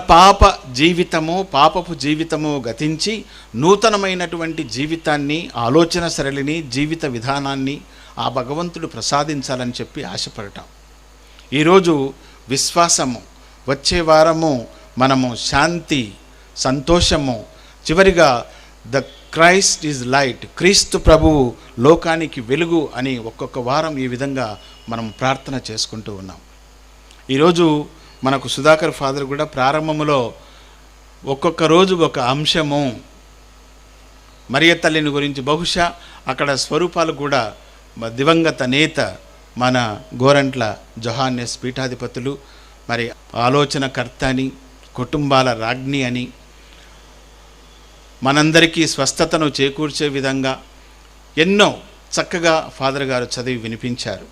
[SPEAKER 3] పాపపు జీవితము గతించి నూతనమైనటువంటి జీవితాన్ని, ఆలోచన సరళిని, జీవిత విధానాన్ని ఆ భగవంతుడు ప్రసాదించాలని చెప్పి ఆశపడటం. ఈరోజు విశ్వాసము, వచ్చే వారము మనము శాంతి, సంతోషము, చివరిగా ద క్రైస్ట్ ఈజ్ లైట్, క్రీస్తు ప్రభువు లోకానికి వెలుగు అని ఒక్కొక్క వారం ఈ విధంగా మనం ప్రార్థన చేసుకుంటూ ఉన్నాం. ఈరోజు మనకు సుధాకర్ ఫాదర్ కూడా ప్రారంభములో ఒక్కొక్క రోజు ఒక అంశము మరియ తల్లిని గురించి, బహుశా అక్కడ స్వరూపాలు కూడా దివంగత నేత మన గోరంట్ల జోహానెస్ పీఠాధిపతులు, మరి ఆలోచనకర్త అని, కుటుంబాల రాజ్ఞి అని, మనందరికీ స్వస్థతను చేకూర్చే విధంగా ఎన్నో చక్కగా ఫాదర్ గారు చదివి వినిపించారు.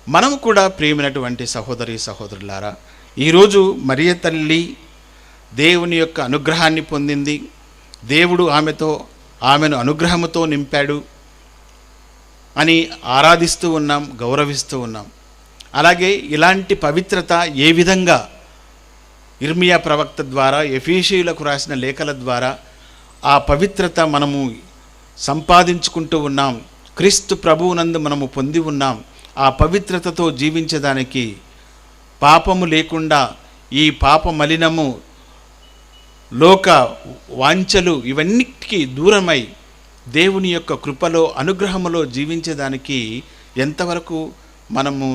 [SPEAKER 3] మనం కూడా ప్రియమైనటువంటి సహోదరి సహోదరులారా, ఈరోజు మరియ తల్లి దేవుని యొక్క అనుగ్రహాన్ని పొందింది. దేవుడు ఆమెను అనుగ్రహముతో నింపాడు అని ఆరాధిస్తూ ఉన్నాం, గౌరవిస్తూ ఉన్నాం. అలాగే ఇలాంటి పవిత్రత ఏ విధంగా ఇర్మియా ప్రవక్త ద్వారా, ఎఫీషీయులకు రాసిన లేఖల ద్వారా ఆ పవిత్రత మనము సంపాదించుకుంటూ ఉన్నాం, క్రీస్తు ప్రభువునందు మనము పొంది ఉన్నాం. ఆ పవిత్రతతో జీవించడానికి, పాపము లేకుండా, ఈ పాప మలినము, లోక వాంఛలు ఇవన్నిటికీ దూరమై దేవుని యొక్క కృపలో, అనుగ్రహములో జీవించేదానికి ఎంతవరకు మనము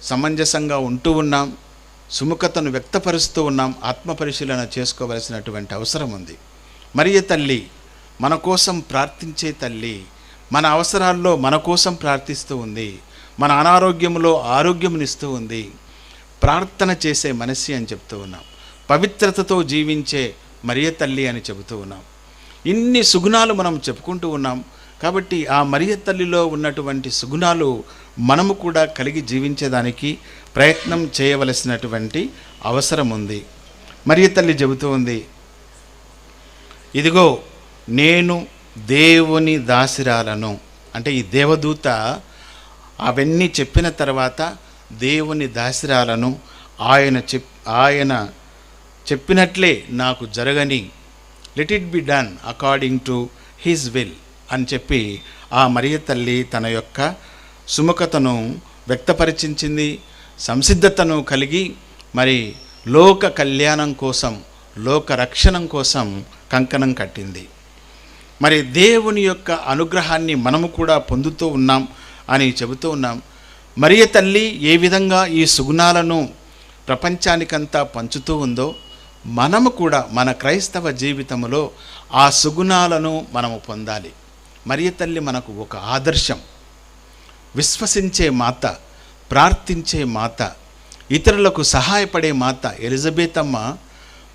[SPEAKER 3] సమంజసంగా ఉంటూ ఉన్నాం, సుముఖతను వ్యక్తపరుస్తూ ఉన్నాం, ఆత్మపరిశీలన చేసుకోవలసినటువంటి అవసరం ఉంది. మరియ తల్లి మన కోసం ప్రార్థించే తల్లి, మన అవసరాల్లో మన కోసం ప్రార్థిస్తూ ఉంది, మన అనారోగ్యంలో ఆరోగ్యమునిస్తూ ఉంది. ప్రార్థన చేసే మనసి అని చెప్తూ ఉన్నాం, పవిత్రతతో జీవించే మరియ తల్లి అని చెబుతూ ఉన్నాం. ఇన్ని సుగుణాలు మనం చెప్పుకుంటూ ఉన్నాం. కాబట్టి ఆ మరియ తల్లిలో ఉన్నటువంటి సుగుణాలు మనము కూడా కలిగి జీవించేదానికి ప్రయత్నం చేయవలసినటువంటి అవసరం ఉంది. మరియ తల్లి చెబుతూ ఉంది, ఇదిగో నేను దేవుని దాసిరాలను. అంటే ఈ దేవదూత అవన్నీ చెప్పిన తర్వాత దేవుని దాసిరాలను, ఆయన చెప్పినట్లే నాకు జరగని, let it be done according to his will అని చెప్పి ఆ మరియ తల్లి తన యొక్క సుముఖతను వ్యక్తపరిచింది, సంసిద్ధతను కలిగి మరి లోక కళ్యాణం కోసం, లోక రక్షణం కోసం కంకణం కట్టింది. మరి దేవుని యొక్క అనుగ్రహాన్ని మనము కూడా పొందుతూ ఉన్నాం అని చెబుతూ ఉన్నాం. మరియ తల్లి ఏ విధంగా ఈ సుగుణాలను ప్రపంచానికంతా పంచుతూ ఉందో, మనము కూడా మన క్రైస్తవ జీవితంలో ఆ సుగుణాలను మనము పొందాలి. మరియ తల్లి మనకు ఒక ఆదర్శం. విశ్వసించే మాత, ప్రార్థించే మాత, ఇతరులకు సహాయపడే మాత. ఎలిజబెత్ అమ్మ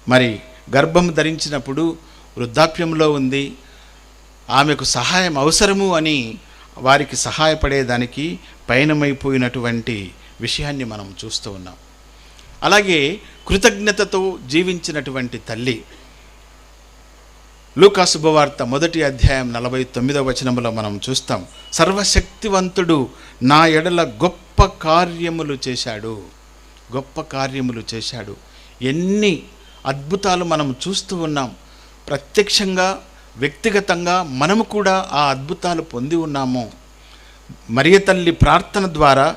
[SPEAKER 3] మరి గర్భం ధరించినప్పుడు వృద్ధాప్యంలో ఉంది, ఆమెకు సహాయం అవసరము అని వారికి సహాయపడేదానికి పయనమైపోయినటువంటి విషయాన్ని మనం చూస్తూ ఉన్నాం. అలాగే కృతజ్ఞతతో జీవించినటువంటి తల్లి. లూకా శుభవార్త 1వ అధ్యాయం 49వ వచనంలో మనం చూస్తాం, సర్వశక్తివంతుడు నా ఎడల గొప్ప కార్యములు చేశాడు, గొప్ప కార్యములు చేశాడు. ఎన్ని అద్భుతాలు మనం చూస్తూ ఉన్నాం. ప్రత్యక్షంగా, వ్యక్తిగతంగా మనము కూడా ఆ అద్భుతాలు పొంది ఉన్నాము. మరియ తల్లి ప్రార్థన ద్వారా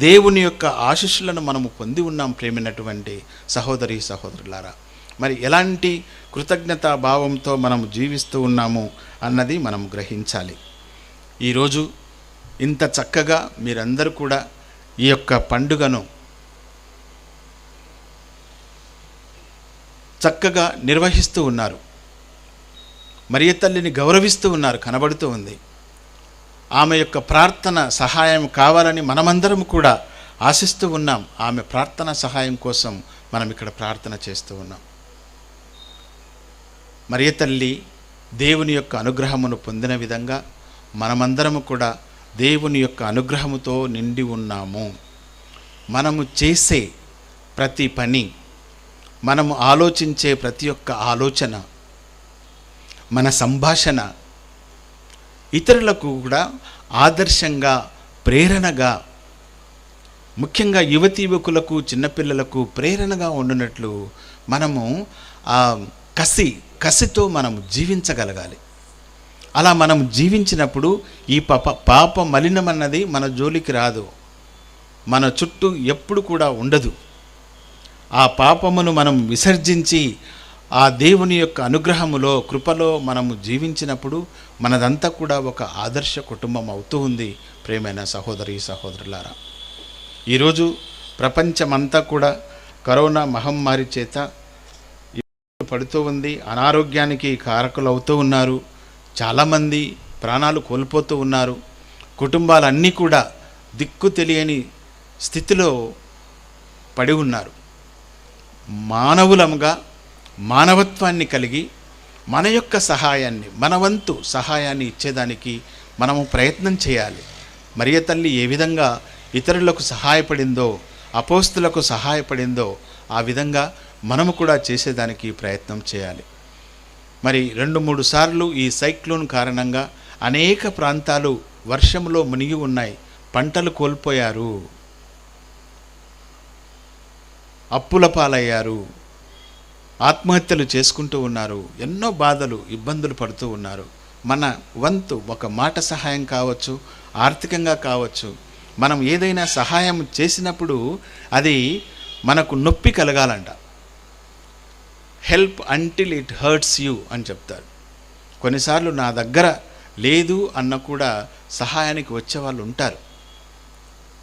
[SPEAKER 3] దేవుని యొక్క ఆశీస్సులను మనము పొంది ఉన్నాం. ప్రేమైనటువంటి సహోదరి సహోదరులారా, మరి ఎలాంటి కృతజ్ఞతా భావంతో మనం జీవిస్తూ ఉన్నాము అన్నది మనం గ్రహించాలి. ఈరోజు ఇంత చక్కగా మీరందరూ కూడా ఈ యొక్క పండుగను చక్కగా నిర్వహిస్తూ ఉన్నారు. మరియ తల్లిని గౌరవిస్తూ ఉన్నారు, కనబడుతూ ఉంది. ఆమె యొక్క ప్రార్థన సహాయం కావాలని మనమందరం కూడా ఆశిస్తూ ఉన్నాం. ఆమె ప్రార్థన సహాయం కోసం మనం ఇక్కడ ప్రార్థన చేస్తూ ఉన్నాం. మరియ తల్లి దేవుని యొక్క అనుగ్రహమును పొందిన విధంగా మనమందరము కూడా దేవుని యొక్క అనుగ్రహముతో నిండి ఉన్నాము. మనము చేసే ప్రతి పని, మనము ఆలోచించే ప్రతి ఒక్క ఆలోచన, మన సంభాషణ ఇతరులకు కూడా ఆదర్శంగా, ప్రేరణగా, ముఖ్యంగా యువతీ యువకులకు, చిన్నపిల్లలకు ప్రేరణగా ఉండునట్లు మనము కసితో మనం జీవించగలగాలి. అలా మనం జీవించినప్పుడు ఈ పాప మలినమన్నది మన జోలికి రాదు, మన చుట్టూ ఎప్పుడు కూడా ఉండదు. ఆ పాపమును మనం విసర్జించి ఆ దేవుని యొక్క అనుగ్రహములో, కృపలో మనము జీవించినప్పుడు మనదంతా కూడా ఒక ఆదర్శ కుటుంబం అవుతూ ఉంది. ప్రేమైన సహోదరి సహోదరులారా, ఈరోజు ప్రపంచమంతా కూడా కరోనా మహమ్మారి చేత పడుతూ ఉంది, అనారోగ్యానికి కారకులు అవుతూ ఉన్నారు, చాలామంది ప్రాణాలు కోల్పోతూ ఉన్నారు. కుటుంబాలన్నీ కూడా దిక్కు తెలియని స్థితిలో పడి ఉన్నారు. మానవులముగా మానవత్వాన్ని కలిగి మన యొక్క సహాయాన్ని, మన వంతు సహాయాన్ని ఇచ్చేదానికి మనము ప్రయత్నం చేయాలి. మరియ తల్లి ఏ విధంగా ఇతరులకు సహాయపడిందో, అపోస్తులకు సహాయపడిందో ఆ విధంగా మనము కూడా చేసేదానికి ప్రయత్నం చేయాలి. మరి 2-3 సార్లు ఈ సైక్లోన్ కారణంగా అనేక ప్రాంతాలు వర్షంలో మునిగి ఉన్నాయి. పంటలు కోల్పోయారు, అప్పుల పాలయ్యారు, ఆత్మహత్యలు చేసుకుంటూ ఉన్నారు, ఎన్నో బాధలు ఇబ్బందులు పడుతూ ఉన్నారు. మన వంతు ఒక మాట సహాయం కావచ్చు, ఆర్థికంగా కావచ్చు, మనం ఏదైనా సహాయం చేసినప్పుడు అది మనకు నొప్పి కలగాలంట. Help until it hurts you అని చెప్తారు. కొన్నిసార్లు నా దగ్గర లేదు అన్న కూడా సహాయానికి వచ్చేవాళ్ళు ఉంటారు.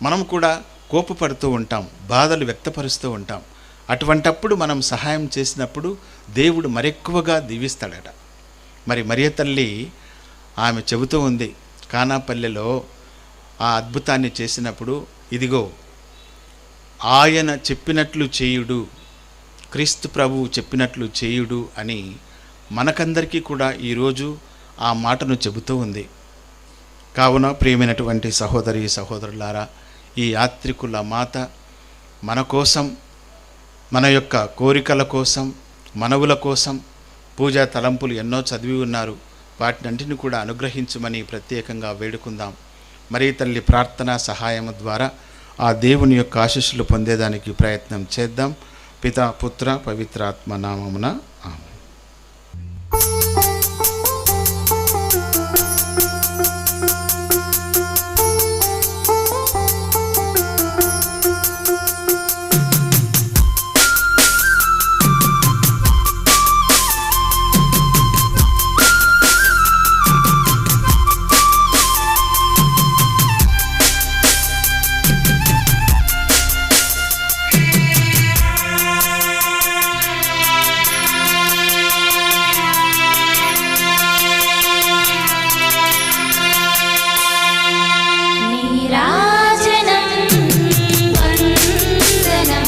[SPEAKER 3] మనం కూడా కోపపడుతూ ఉంటాం, బాధలు వ్యక్తపరుస్తూ ఉంటాం. అటువంటప్పుడు మనం సహాయం చేసినప్పుడు దేవుడు మరెక్కువగా దీవిస్తాడట. మరి మరియ తల్లి ఆమె చెబుతూ ఉంది, కానాపల్లెలో ఆ అద్భుతాన్ని చేసినప్పుడు, ఇదిగో ఆయన చెప్పినట్లు చేయుడు, క్రీస్తు ప్రభువు చెప్పినట్లు చేయుడు అని మనకందరికీ కూడా ఈరోజు ఆ మాటను చెబుతూ ఉంది. కావున ప్రియమైనటువంటి సహోదరి సహోదరులారా, ఈ యాత్రికుల మాత మన కోసం, మన యొక్క కోరికల కోసం, మనవుల కోసం పూజా తలంపులు ఎన్నో చదివి ఉన్నారు. వాటినంటిని కూడా అనుగ్రహించమని ప్రత్యేకంగా వేడుకుందాం. మరియ తల్లి ప్రార్థనా సహాయం ద్వారా ఆ దేవుని యొక్క ఆశీస్సులు పొందేదానికి ప్రయత్నం చేద్దాం. పితా పుత్ర పవిత్రాత్మ నామమున ఆమేన్.
[SPEAKER 1] la la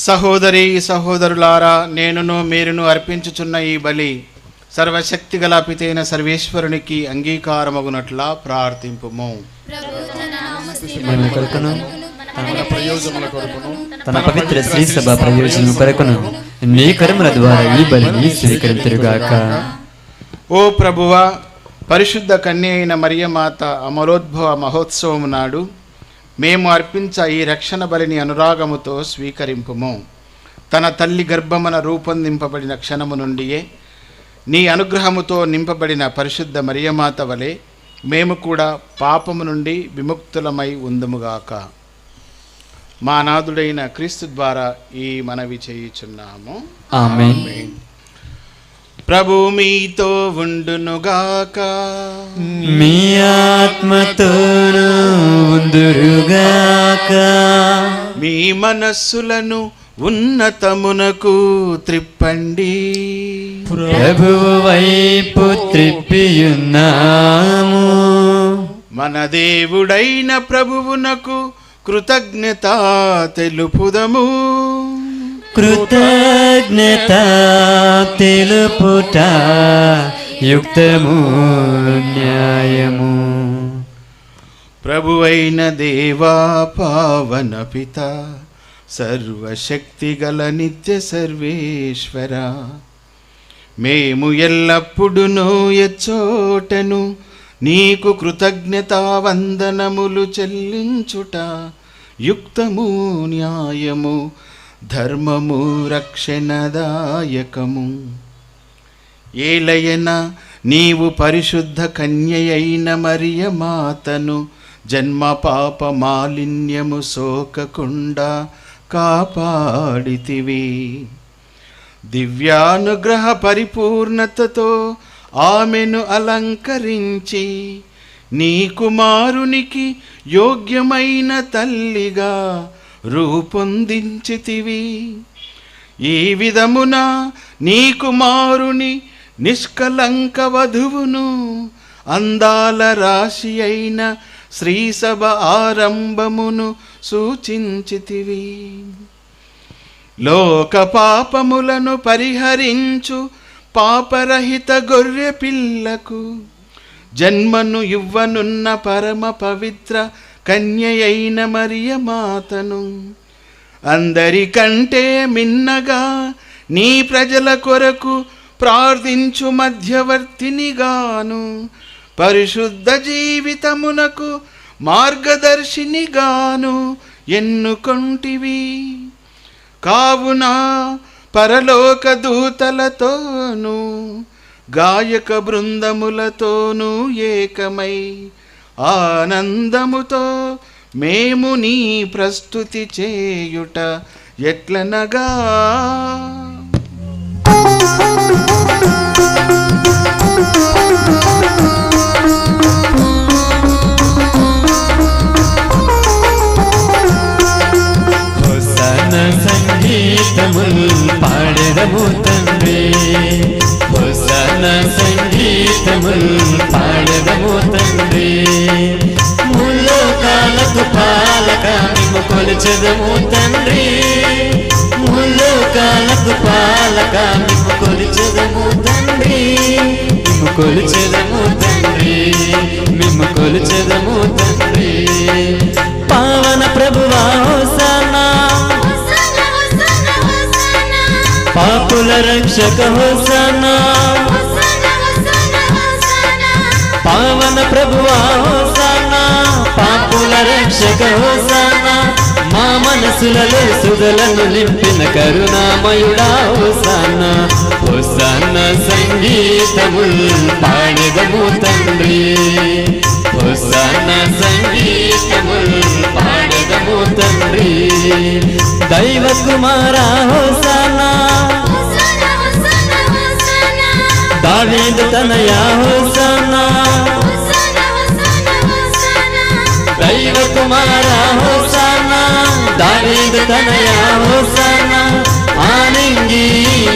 [SPEAKER 3] సహోదరి సహోదరులారా, నేనును మీరును అర్పించుచున్న ఈ బలి సర్వశక్తి గల పితైన సర్వేశ్వరునికి అంగీకారమగునట్లా ప్రార్థింపుము.
[SPEAKER 9] తన పవిత్ర శ్రీ సభ ప్రయోజనం కొరకును నీ కర్మల ద్వారా ఈ బలిని స్వీకరింతురుగాక.
[SPEAKER 3] ఓ ప్రభువా, పరిశుద్ధ కన్య అయిన మరియమాత అమరోద్భవ మహోత్సవం నాడు మేము అర్పించ ఈ రక్షణ బలిని అనురాగముతో స్వీకరింపుము. తన తల్లి గర్భమున రూపొందింపబడిన క్షణము నుండియే నీ అనుగ్రహముతో నింపబడిన పరిశుద్ధ మరియమాత వలె మేము కూడా పాపము నుండి విముక్తులమై ఉందుముగాక. మా నాథుడైన క్రీస్తు ద్వారా ఈ మనవి చేయుచున్నాము.
[SPEAKER 9] ఆమేన్.
[SPEAKER 3] ప్రభు మీతో ఉండునుగాక.
[SPEAKER 9] మీ ఆత్మతోను ఉందురుగాక.
[SPEAKER 3] మీ మనస్సులను ఉన్నతమునకు త్రిప్పండి.
[SPEAKER 9] ప్రభువు వైపు త్రిప్పియున్నాము.
[SPEAKER 3] మన దేవుడైన ప్రభువునకు కృతజ్ఞత తెలుపుదము.
[SPEAKER 9] కృతజ్ఞత తెలుపుట యుక్తము న్యాయము.
[SPEAKER 3] ప్రభువైన దేవా పావన పిత సర్వశక్తిగల నిత్య సర్వేశ్వర, మేము ఎల్లప్పుడూ ఎచ్చోటను నీకు కృతజ్ఞతా వందనములు చెల్లించుట యుక్తము న్యాయము ధర్మము రక్షణదాయకము. ఏలయన నీవు పరిశుద్ధ కన్యయైన మరియమాతను జన్మ పాప మాలిన్యము సోకకుండా కాపాడితివి. దివ్యానుగ్రహ పరిపూర్ణతతో ఆమెను అలంకరించి నీ కుమారునికి యోగ్యమైన తల్లిగా రూపొందించితివి. ఈ విధమున నీ కుమారుని నిష్కలంక వధువును అందాల రాశి అయిన శ్రీసభ ఆరంభమును సూచించితివి. లోక పాపములను పరిహరించు పాపరహిత గొర్రె పిల్లకు జన్మను ఇవ్వనున్న పరమ పవిత్ర కన్యయైన మరియమాతను అందరికంటే మిన్నగా నీ ప్రజల కొరకు ప్రార్థించు మధ్యవర్తినిగాను పరిశుద్ధ జీవితమునకు మార్గదర్శినిగాను ఎన్నుకొంటివి. కావున పరలోక దూతలతోనూ గాయక బృందములతోనూ ఏకమై ఆనందముతో మేము నీ ప్రస్తుతి చేయుట ఎట్లనగా,
[SPEAKER 9] హోసన్న సంగీతముల్ పాడెదము తండ్రి. హోసన్న సంగీతముల్ పాడెదము తండ్రి. ముల్లోకాలకు పాలక మేము కొలిచెదము తండ్రి. ముల్లోకాలకు పాలక మేము కొలిచెదము తండ్రి. మేము కొలిచెదము తండ్రి. మేము కొలిచెదము తండ్రి. పావన ప్రభువా హోసన్నా, పాపుల రక్షక హోసన్నా. పావన ప్రభువా హోసన్నా, పాపుల రక్షక హోసన్నా. మా మనసులలో సుగలను నింపిన కరుణామయుడా హోసన్నా. హోసన్న సంగీతముల్ పాడెదము తండ్రి. హోసన్న సంగీతముల్ పాడెదము తండ్రి. దైవ కుమారా హోసన్నా, దావీదు తనయా హోసన్నా. దైవ కుమారా హోసన్నా, దావీదు తనయా హోసన్నా. ఆనంగి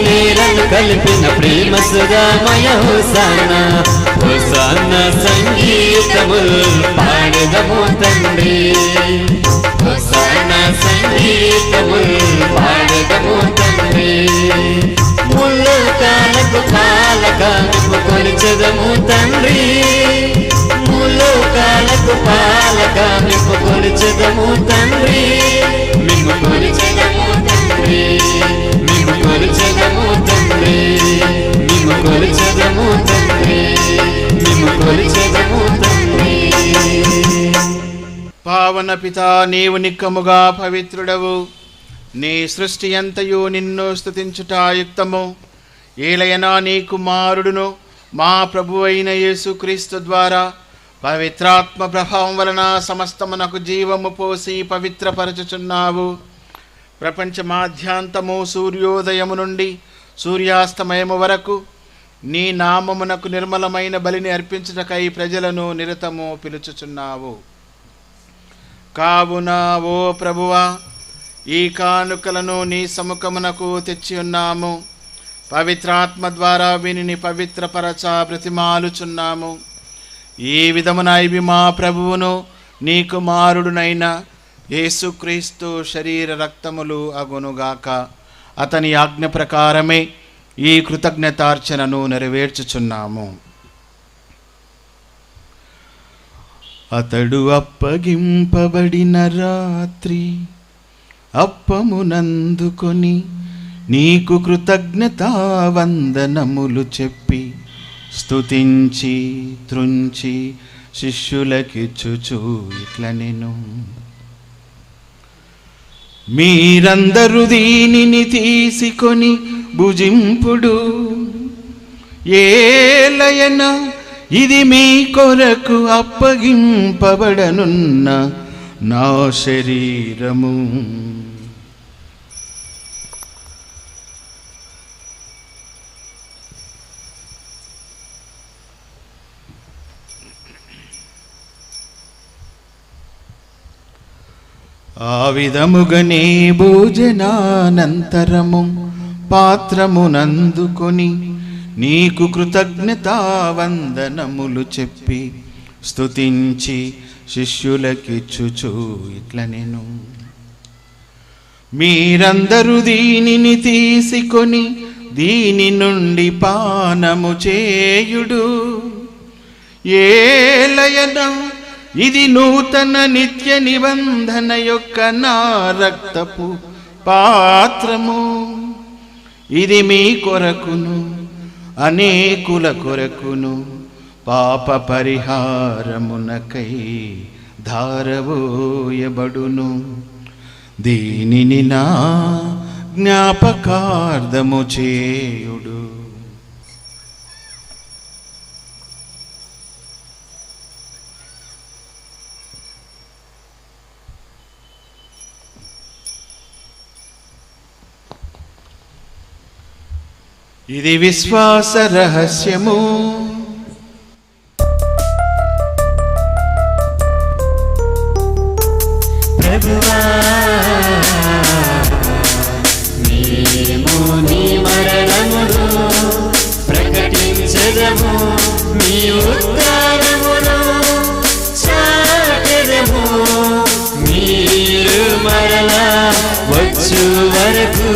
[SPEAKER 9] నేలను కలిపిన ప్రేమ సుధామయ హోసన్నా. హోసన్న సంగీతముల్ పాడెదము తండ్రి. హోసన్న
[SPEAKER 8] రక్షణ సంగీతముల్ పాడెదము తండ్రి. ముల్లోకాలకు పాలగా నిన్ను కొలిచెదము తండ్రి. ముల్లోకాలకు పాలగా నిన్ను కొలిచెదము తండ్రి. మిమ్ము కొలిచెదము తండ్రి. మిమ్ము కొలిచెదము తండ్రి. మిమ్ము కొలిచెదము తండ్రి. మిమ్ము కొలిచెదము తండ్రి.
[SPEAKER 3] పావన పితా, నీవు నిక్కముగా పవిత్రుడవు. నీ సృష్టి అంతయు నిన్ను స్తుతించుట యుక్తము. ఏలయనా నీ కుమారుడును మా ప్రభు అయిన యేసుక్రీస్తు ద్వారా పవిత్రాత్మ ప్రభావం వలన సమస్తమునకు జీవము పోసి పవిత్రపరచుచున్నావు. ప్రపంచమాధ్యాంతము సూర్యోదయము నుండి సూర్యాస్తమయము వరకు నీ నామమునకు నిర్మలమైన బలిని అర్పించుటకై ప్రజలను నిరతము పిలుచుచున్నావు. కావున ఓ ప్రభువా, ఈ కానుకలను నీ సముఖమునకు తెచ్చి ఉన్నాము. పవిత్రాత్మ ద్వారా వీనిని పవిత్రపరచ బ్రతిమాలుచున్నాము. ఈ విధమున ఇవి మా ప్రభువును నీ కుమారుడునైన యేసుక్రీస్తు శరీర రక్తములు అగునుగాక. అతని ఆజ్ఞ ప్రకారమే ఈ కృతజ్ఞతార్చనను నెరవేర్చుచున్నాము. అతడు అప్పగింపబడిన రాత్రి అప్పమునందుకొని నీకు కృతజ్ఞతా వందనములు చెప్పి స్తుతించి త్రుంచి శిష్యులకిచ్చుచు ఇట్లనెను. మీరందరూ దీనిని తీసుకొని భుజింపుడు. ఏలయన ఇది మీ కొరకు అప్పగింపబడనున్న నా శరీరము. ఆ విధముగనే భోజనానంతరము పాత్రమునందుకొని నీకు కృతజ్ఞతా వందనములు చెప్పి స్తుతించి శిష్యులకిచ్చుచు ఇట్లనెను. మీరందరూ దీనిని తీసుకొని దీని నుండి పానము చేయుడు. ఏలయన ఇది నూతన నిత్య నిబంధన యొక్క నా రక్తపు పాత్రము. ఇది మీ కొరకును అనేకుల కొరకును పాప పరిహారమునకై ధారవోయబడును. దీనిని నా జ్ఞాపకార్థము చేయుడు. ఇది విశ్వాస రహస్యము.
[SPEAKER 8] ప్రభువా, మేము నీ మరణమును ప్రకటించెదము, మీ ఉద్ధారమును చాటెదము. మీరు మరలా వచ్చు వరకు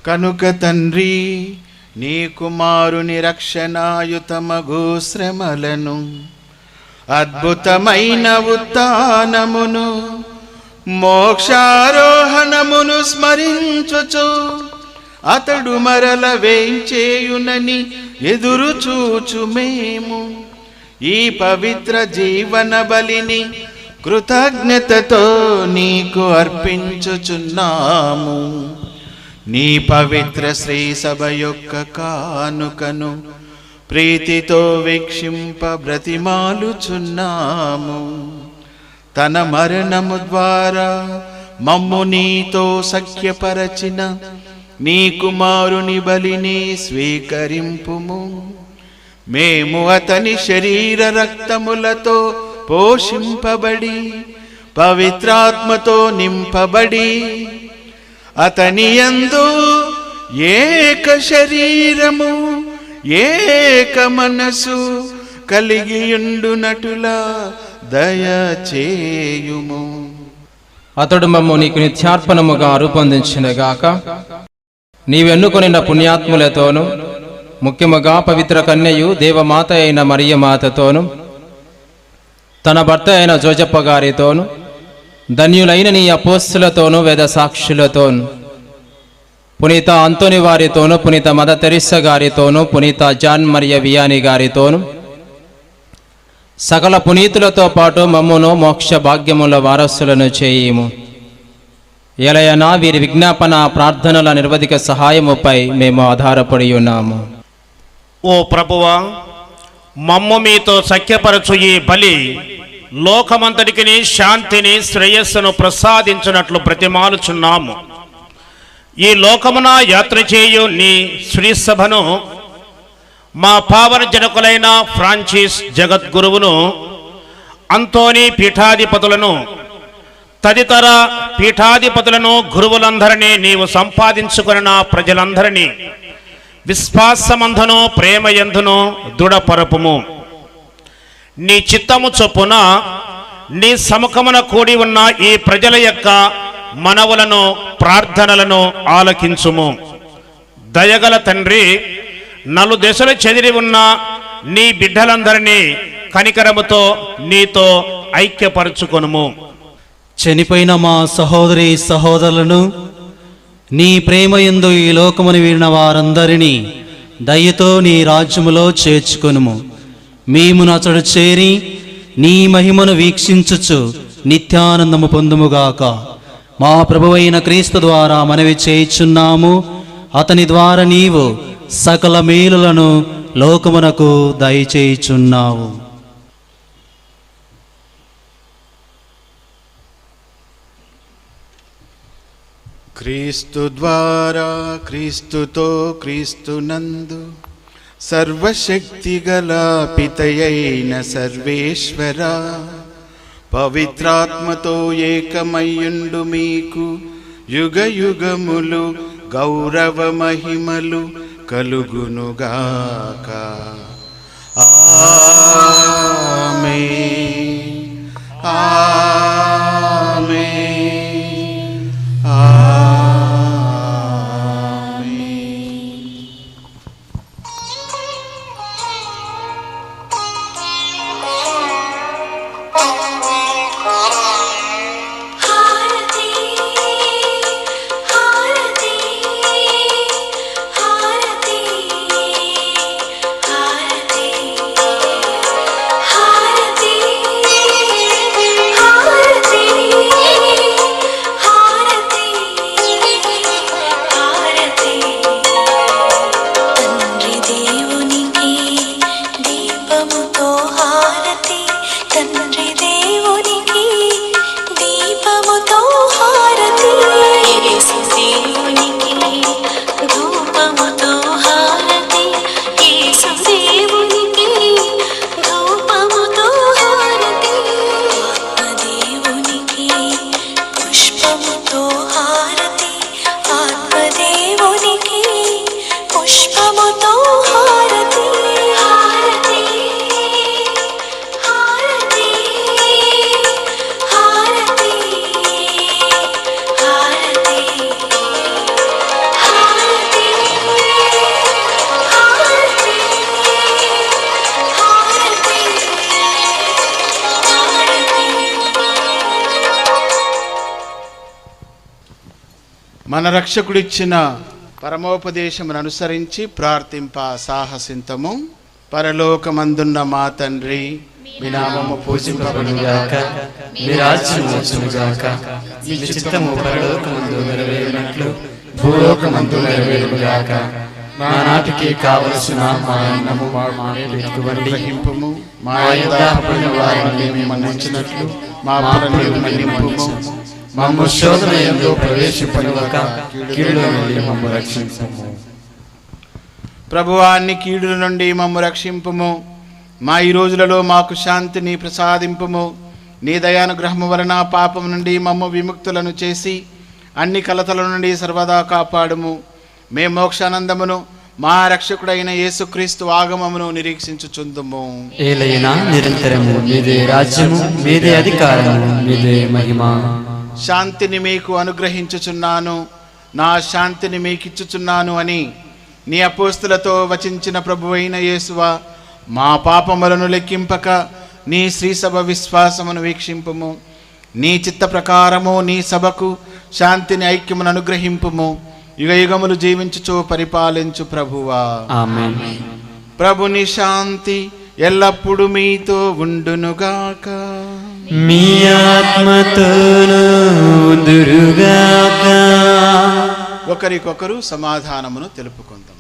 [SPEAKER 3] కనుక తండ్రి, నీ కుమారుని రక్షణాయుతమగు శ్రమలను అద్భుతమైన ఉత్థానమును మోక్షారోహణమును స్మరించుచు అతడు మరల వేంచేయునని ఎదురు చూచు మేము ఈ పవిత్ర జీవన బలిని కృతజ్ఞతతో నీకు అర్పించుచున్నాము. నీ పవిత్ర శ్రీ సభ యొక్క కానుకను ప్రీతితో వీక్షింప బ్రతిమాలుచున్నాము. తన మరణము ద్వారా మమ్ము నీతో సఖ్యపరచిన నీ కుమారుని బలిని స్వీకరింపుము. మేము అతని శరీర రక్తములతో పోషింపబడి పవిత్రాత్మతో నింపబడి అతని యందు ఏక శరీరము ఏక మనసు కలిగియుండునటులా దయచేయుము.
[SPEAKER 2] అతడు మమ్ము నీకు నిత్యార్పణముగా రూపొందించినగాక. నీవెన్నుకొనిన పుణ్యాత్ములతోనూ ముఖ్యముగా పవిత్ర కన్యయు దేవమాత అయిన మరియమాతతోనూ తన భర్త అయిన జోజప్ప గారితోనూ ధన్యులైన నీ అపోస్తులతోనూ వేద సాక్షులతోనూ పునీత అంతోని వారితోనూ పునీత మదర్ తెరిస్సా గారితోనూ పునీత జాన్ మరియ వియాని గారితోనూ సకల పునీతులతో పాటు మమ్మును మోక్ష భాగ్యముల వారసులను చేయుము. ఎలయనా వీరి విజ్ఞాపన ప్రార్థనల నిర్వధిక సహాయముపై మేము ఆధారపడి ఉన్నాము.
[SPEAKER 10] ఓ ప్రభువా, మమ్ము మీతో సఖ్యపరచు ఈ బలి లోకమంతటికి శాంతిని శ్రేయస్సును ప్రసాదించినట్లు ప్రతిమాలుచున్నాము. ఈ లోకమున యాత్ర చేయు నీ శ్రీసభను మా పావన జనకులైన ఫ్రాన్సిస్ జగద్గురువును, అంతోని పీఠాధిపతులను, తదితర పీఠాధిపతులను, గురువులందరినీ నీవు సంపాదించుకున్న ప్రజలందరినీ విశ్వాసమందును ప్రేమయందును దృఢపరపుము. నీ చిత్తము చొప్పున నీ సముఖమున కూడి ఉన్న ఈ ప్రజల యొక్క మనవులను ప్రార్థనలను ఆలకించుము. దయగల తండ్రి, నలుదెసలు చెదిరి ఉన్న నీ బిడ్డలందరినీ కనికరముతో నీతో ఐక్యపరచుకొనుము.
[SPEAKER 11] చనిపోయిన మా సహోదరి సహోదరులను నీ ప్రేమయందు ఈ లోకమును వీడిన వారందరినీ దయతో నీ రాజ్యములో చేర్చుకొనుము. మేము నచడు చేరి నీ మహిమను వీక్షించుచు నిత్యానందము పొందుముగాక. మా ప్రభువైన క్రీస్తు ద్వారా మనవి చేయుచున్నాము. అతని ద్వారా నీవు సకల మేలులను లోకమునకు దయచేయుచున్నావు.
[SPEAKER 3] క్రీస్తు ద్వారా, క్రీస్తుతో, క్రీస్తునందు సర్వశక్తిగల పితయైన సర్వేశ్వర పవిత్రాత్మతో ఏకమయ్యుండు మీకు యుగ యుగములు గౌరవ మహిమలు కలుగునుగాక. ఆమేన్. ఆమేన్. ఆమేన్.
[SPEAKER 1] హారతి హారతి హారతి హారతి హారతి హారతి హారతి హారతి తండ్రి దేవునికి దీపముతో హారతి, తండ్రి దేవునికి దీపముతో హారతి, యేసు దేవునికి ధూపముతో హారతి, యేసు దేవునికి ధూపముతో హారతి, ఆత్మదేవునికి పుష్పముతో హారతి, ఆత్మదేవునికి పుష్పముతో హారతి. హారతి హారతి హారతి హారతి హారతి హారతి
[SPEAKER 3] మన రక్షకుడిచ్చిన పరమోపదేశమును అనుసరించి ప్రార్థింప సాహసింతము. పరలోకమందున్న మా తండ్రి,
[SPEAKER 9] మీ నామము పూజింపబడుగాక, మీ రాజ్యం వచ్చునుగాక, మీ చిత్తము పరలోకమందు నెరవేరినట్లు భూలోకమందు నెరవేరుగాక. మా నాటికి కావలసిన మా అన్నము
[SPEAKER 3] గ్రహింపుము. మా యథాపడిన వారిని మేము మన్నించినట్లు మా అప్పులను మన్నింపుము.
[SPEAKER 9] మమ్ము శోధన యందు ప్రవేశింపనివ్వక కీడులో నుండి మమ్ము రక్షించుము.
[SPEAKER 3] ప్రభువాన్ని కీడుల నుండి మమ్ము రక్షింపుము. మా ఈ రోజులలో మాకు శాంతిని ప్రసాదింపుము. నీ దయానుగ్రహము వలన పాపం నుండి మమ్ము విముక్తులను చేసి అన్ని కలతల నుండి సర్వదా కాపాడుము. మేము మోక్షానందమును మా రక్షకుడైన యేసుక్రీస్తు ఆగమమును నిరీక్షించుచుందుము.
[SPEAKER 9] ఏలైనా నిరంతరము మీదే రాజ్యము, మీదే అధికారము, మీదే మహిమ.
[SPEAKER 3] శాంతిని మీకు అనుగ్రహించుచున్నాను, నా శాంతిని మీకిచ్చుచున్నాను అని నీ అపోస్తులతో వచించిన ప్రభువైన యేసువా, మా పాపములను లెక్కింపక నీ శ్రీసభ విశ్వాసమును వీక్షింపుము. నీ చిత్త ప్రకారము నీ సభకు శాంతిని ఐక్యమును అనుగ్రహింపుము. యుగ యుగములు జీవించుచు పరిపాలించు ప్రభువా.
[SPEAKER 9] ఆమేన్.
[SPEAKER 3] ప్రభుని శాంతి ఎల్లప్పుడూ మీతో ఉండునుగాక.
[SPEAKER 9] మీ ఆత్మతోను ఉందురుగాక.
[SPEAKER 3] ఒకరికొకరు సమాధానమును తెలుపుకుందాము.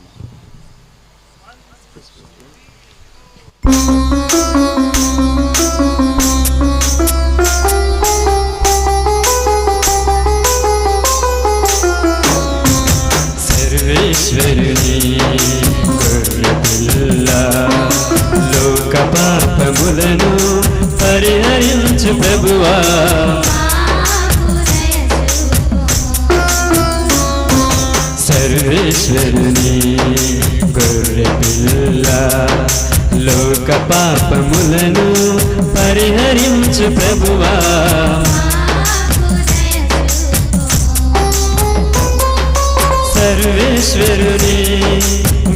[SPEAKER 8] సర్వేశ్వరుని గొర్రెపిల్ల, లోక పాపములను పరిహరించు ప్రభువా. సర్వేశ్వరుని గొర్రెపిల్ల, లోక పాపములను పరిహరించు ప్రభువా. సర్వేశ్వరుని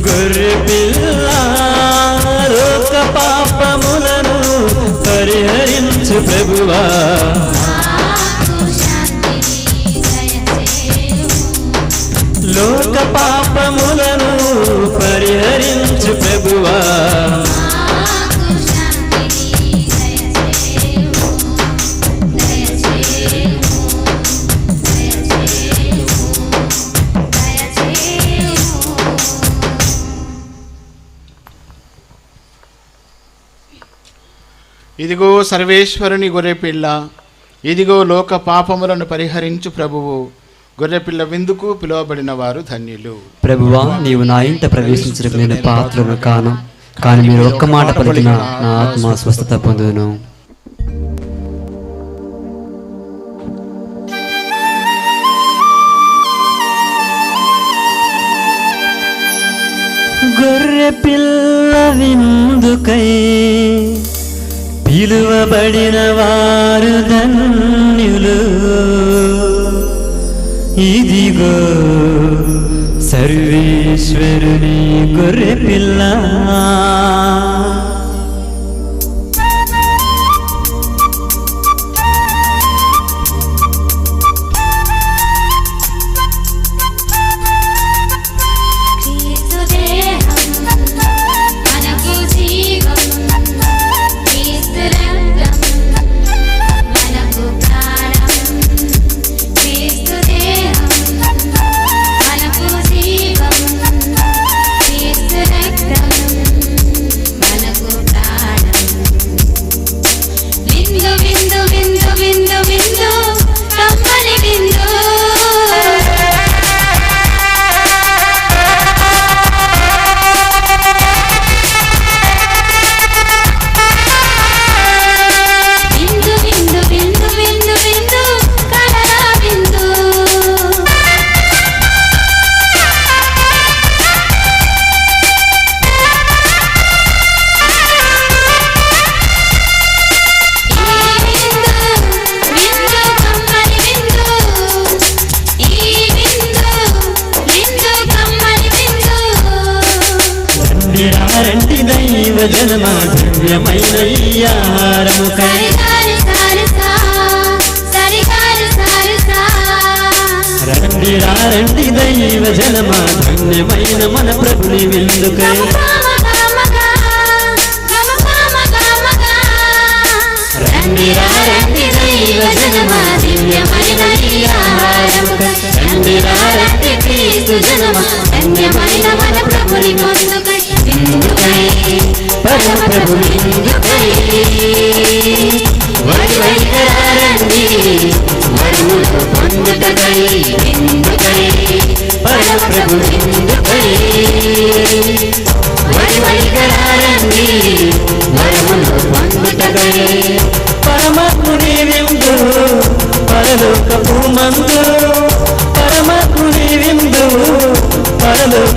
[SPEAKER 8] గొర్రెపిల్ల, లోక పాపములను పరిహరించు ప్రభువా. లోక పాపములను పరిహరించు ప్రభువా.
[SPEAKER 3] ఇదిగో సర్వేశ్వరుని గొర్రెపిల్ల, ఇదిగో లోక పాపములను పరిహరించు ప్రభువు. గొర్రెపిల్ల విందుకు పిలువబడిన వారు ధన్యులు.
[SPEAKER 9] ప్రభువా, నీవు నా ఇంట ప్రవేశించడానికి నేను పాత్రను కాను, కానీ మీరు ఒక్క మాట పలికిన నా ఆత్మ స్వస్థత పొందును.
[SPEAKER 8] గొర్రె పిల్ల విందుకై పిలువబడిన వారు ధన్యులు. ఇదిగో సర్వేశ్వరుని గొర్రె పిల్ల. దివ్యమైన ఈ ఆహారము రండి రండి దైవ జనమా ధన్యమైన మన ప్రభుని విందుకై రండి రండి దైవ జనమా దివ్యమైన ఈ ఆహారము రండి రండి క్రీస్తు జనమా ధన్యమైన మన ప్రభుని విందుకై పరమ ప్రభు విందుకై వడి వడిగా రండి వరువులు పొందుటకై విందుకై పరమ ప్రభు విందుకై వడి వడిగా రండి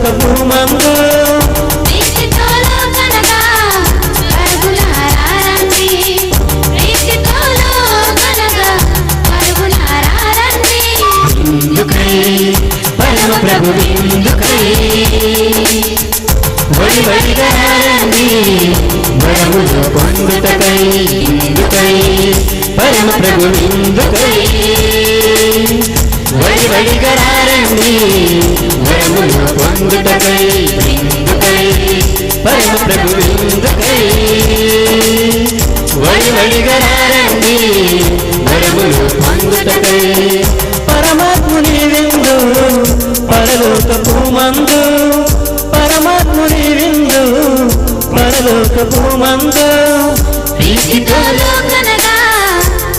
[SPEAKER 4] పరలోకపు మందు
[SPEAKER 8] ప్రీతితో లోకనగా పరుగులారా రండి. ప్రీతితో లోకనగా పరుగులారా రండి.
[SPEAKER 9] విందుకై పరమ ప్రభు విందుకై వడి వడిగా రండి వరములు పొందుటకై. విందుకై పరమ ప్రభు విందుకై వడి వడిగా రండి వరములు పొందుటకై. విందుకై పరమ ప్రభు విందుకై వడి వడిగా రండి వరములు పొందుటకై.
[SPEAKER 4] పరమాత్ముని విందు పరలోకపు మందు పరమాత్ముని విందు పరలోకపు మందు
[SPEAKER 8] ప్రీతితో లోకనగా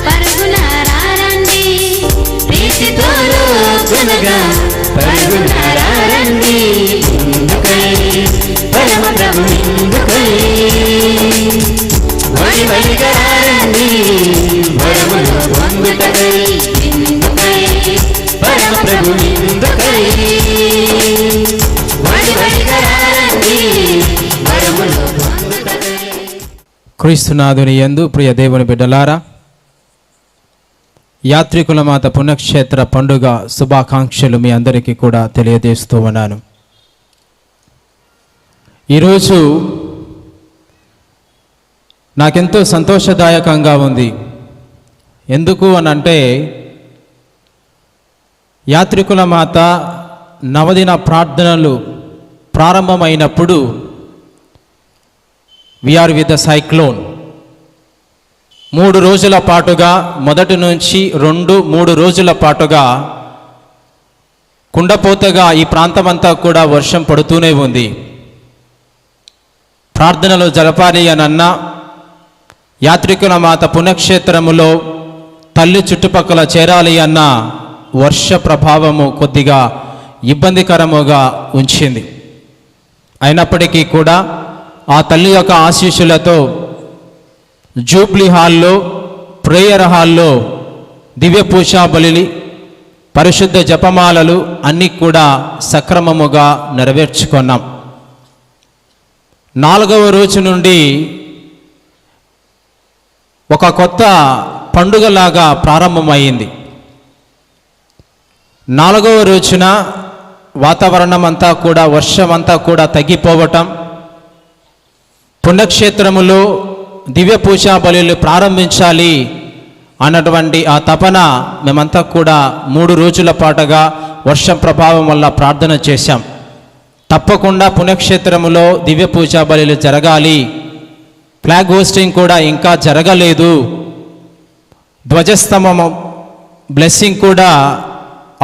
[SPEAKER 8] పరుగులారా రండి. ప్రీతితో లోకనగా పరుగులారా రండి.
[SPEAKER 9] విందుకై పరమ ప్రభు విందుకై వడి వడిగా రండి వరములు పొందుటకై. విందుకై పరమ ప్రభు విందుకై వడి వడిగా రండి వరములు పొందుటకై.
[SPEAKER 2] క్రీస్తునాథుని యందు ప్రియ దేవుని బిడ్డలారా, యాత్రికుల మాత పుణ్యక్షేత్ర పండుగ శుభాకాంక్షలు మీ అందరికీ కూడా తెలియజేస్తూ ఉన్నాను. ఈరోజు నాకెంతో సంతోషదాయకంగా ఉంది. ఎందుకు అనంటే యాత్రికుల మాత నవదిన ప్రార్థనలు ప్రారంభమైనప్పుడు వీఆర్ విత్ ద సైక్లోన్ 3 రోజుల పాటుగా మొదటి నుంచి 2-3 రోజుల పాటుగా కుండపోతగా ఈ ప్రాంతమంతా కూడా వర్షం పడుతూనే ఉంది. ప్రార్థనలు జరపాలి అనన్నా యాత్రికుల మాత పుణ్యక్షేత్రములో తల్లి చుట్టుపక్కల చేరాలి అన్న వర్ష ప్రభావము కొద్దిగా ఇబ్బందికరముగా ఉంచింది. అయినప్పటికీ కూడా ఆ తల్లి యొక్క ఆశీస్సులతో జూబ్లీ హాల్లో, ప్రేయర్ హాల్లో దివ్య పూజా బలి, పరిశుద్ధ జపమాలలు అన్నీ కూడా సక్రమముగా నెరవేర్చుకున్నాం. 4వ రోజు నుండి ఒక కొత్త పండుగలాగా ప్రారంభమైంది. 4వ రోజున వాతావరణం అంతా కూడా వర్షం అంతా కూడా తగ్గిపోవటం, పుణ్యక్షేత్రములో దివ్య పూజా బలులు ప్రారంభించాలి అన్నటువంటి ఆ తపన మేమంతా కూడా 3 రోజుల పాటుగా వర్షం ప్రభావం వల్ల ప్రార్థన చేశాం. తప్పకుండా పుణ్యక్షేత్రములో దివ్య పూజా బలులు జరగాలి. ఫ్లాగ్ హోస్టింగ్ కూడా ఇంకా జరగలేదు. ధ్వజస్తంభం బ్లెస్సింగ్ కూడా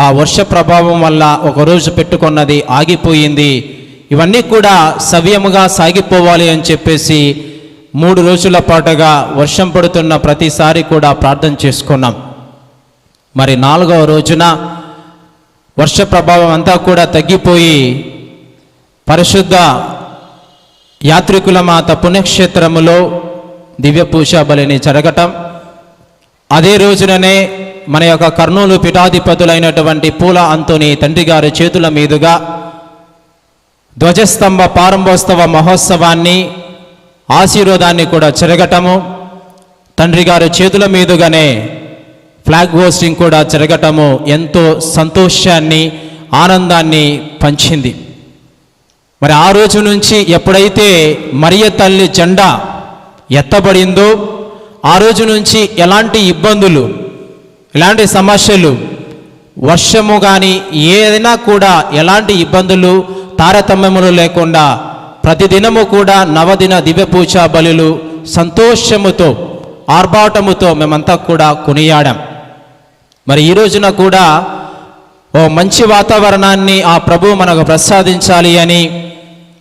[SPEAKER 2] ఆ వర్ష ప్రభావం వల్ల ఒకరోజు పెట్టుకున్నది ఆగిపోయింది. ఇవన్నీ కూడా సవ్యముగా సాగిపోవాలి అని చెప్పేసి 3 రోజుల పాటుగా వర్షం పడుతున్న ప్రతిసారి కూడా ప్రార్థన చేసుకున్నాం. మరి 4వ రోజున వర్ష ప్రభావం అంతా కూడా తగ్గిపోయి పరిశుద్ధ యాత్రికుల మాత పుణ్యక్షేత్రములో దివ్య పూజా బలిని జరగటం, అదే రోజుననే మన యొక్క కర్నూలు పీఠాధిపతులైనటువంటి పూల అంతోని తండ్రి గారి చేతుల మీదుగా ధ్వజస్తంభ ప్రారంభోత్సవ మహోత్సవాన్ని, ఆశీర్వాదాన్ని కూడా జరగటము, తండ్రి గారి చేతుల మీదుగానే ఫ్లాగ్ హోస్టింగ్ కూడా జరగటము ఎంతో సంతోషాన్ని, ఆనందాన్ని పంచింది. మరి ఆ రోజు నుంచి ఎప్పుడైతే మరియ తల్లి జెండా ఎత్తబడిందో ఆ రోజు నుంచి ఎలాంటి ఇబ్బందులు, ఎలాంటి సమస్యలు, వర్షము కానీ ఏదైనా కూడా ఎలాంటి ఇబ్బందులు తారతమ్యములు లేకుండా ప్రతిదినము కూడా నవదిన దివ్య పూజా బలులు సంతోషముతో, ఆర్భాటముతో మేమంతా కూడా కొనియాడాం. మరి ఈ రోజున కూడా ఓ మంచి వాతావరణాన్ని ఆ ప్రభు మనకు ప్రసాదించాలి అని,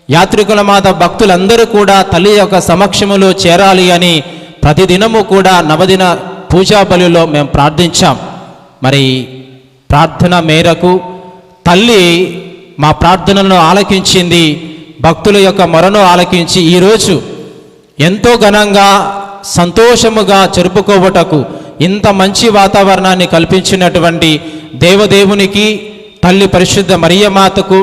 [SPEAKER 2] యాత్రికుల మాత భక్తులందరూ కూడా తల్లి యొక్క సమక్షములో చేరాలి అని ప్రతిదినము కూడా నవదిన పూజా బలిలో మేము ప్రార్థించాం. మరి ప్రార్థన మేరకు తల్లి మా ప్రార్థనలను ఆలకించింది, భక్తుల యొక్క మొరను ఆలకించి ఈరోజు ఎంతో ఘనంగా సంతోషముగా జరుపుకోవటకు ఇంత మంచి వాతావరణాన్ని కల్పించినటువంటి దేవదేవునికి, తల్లి పరిశుద్ధ మరియమాతకు,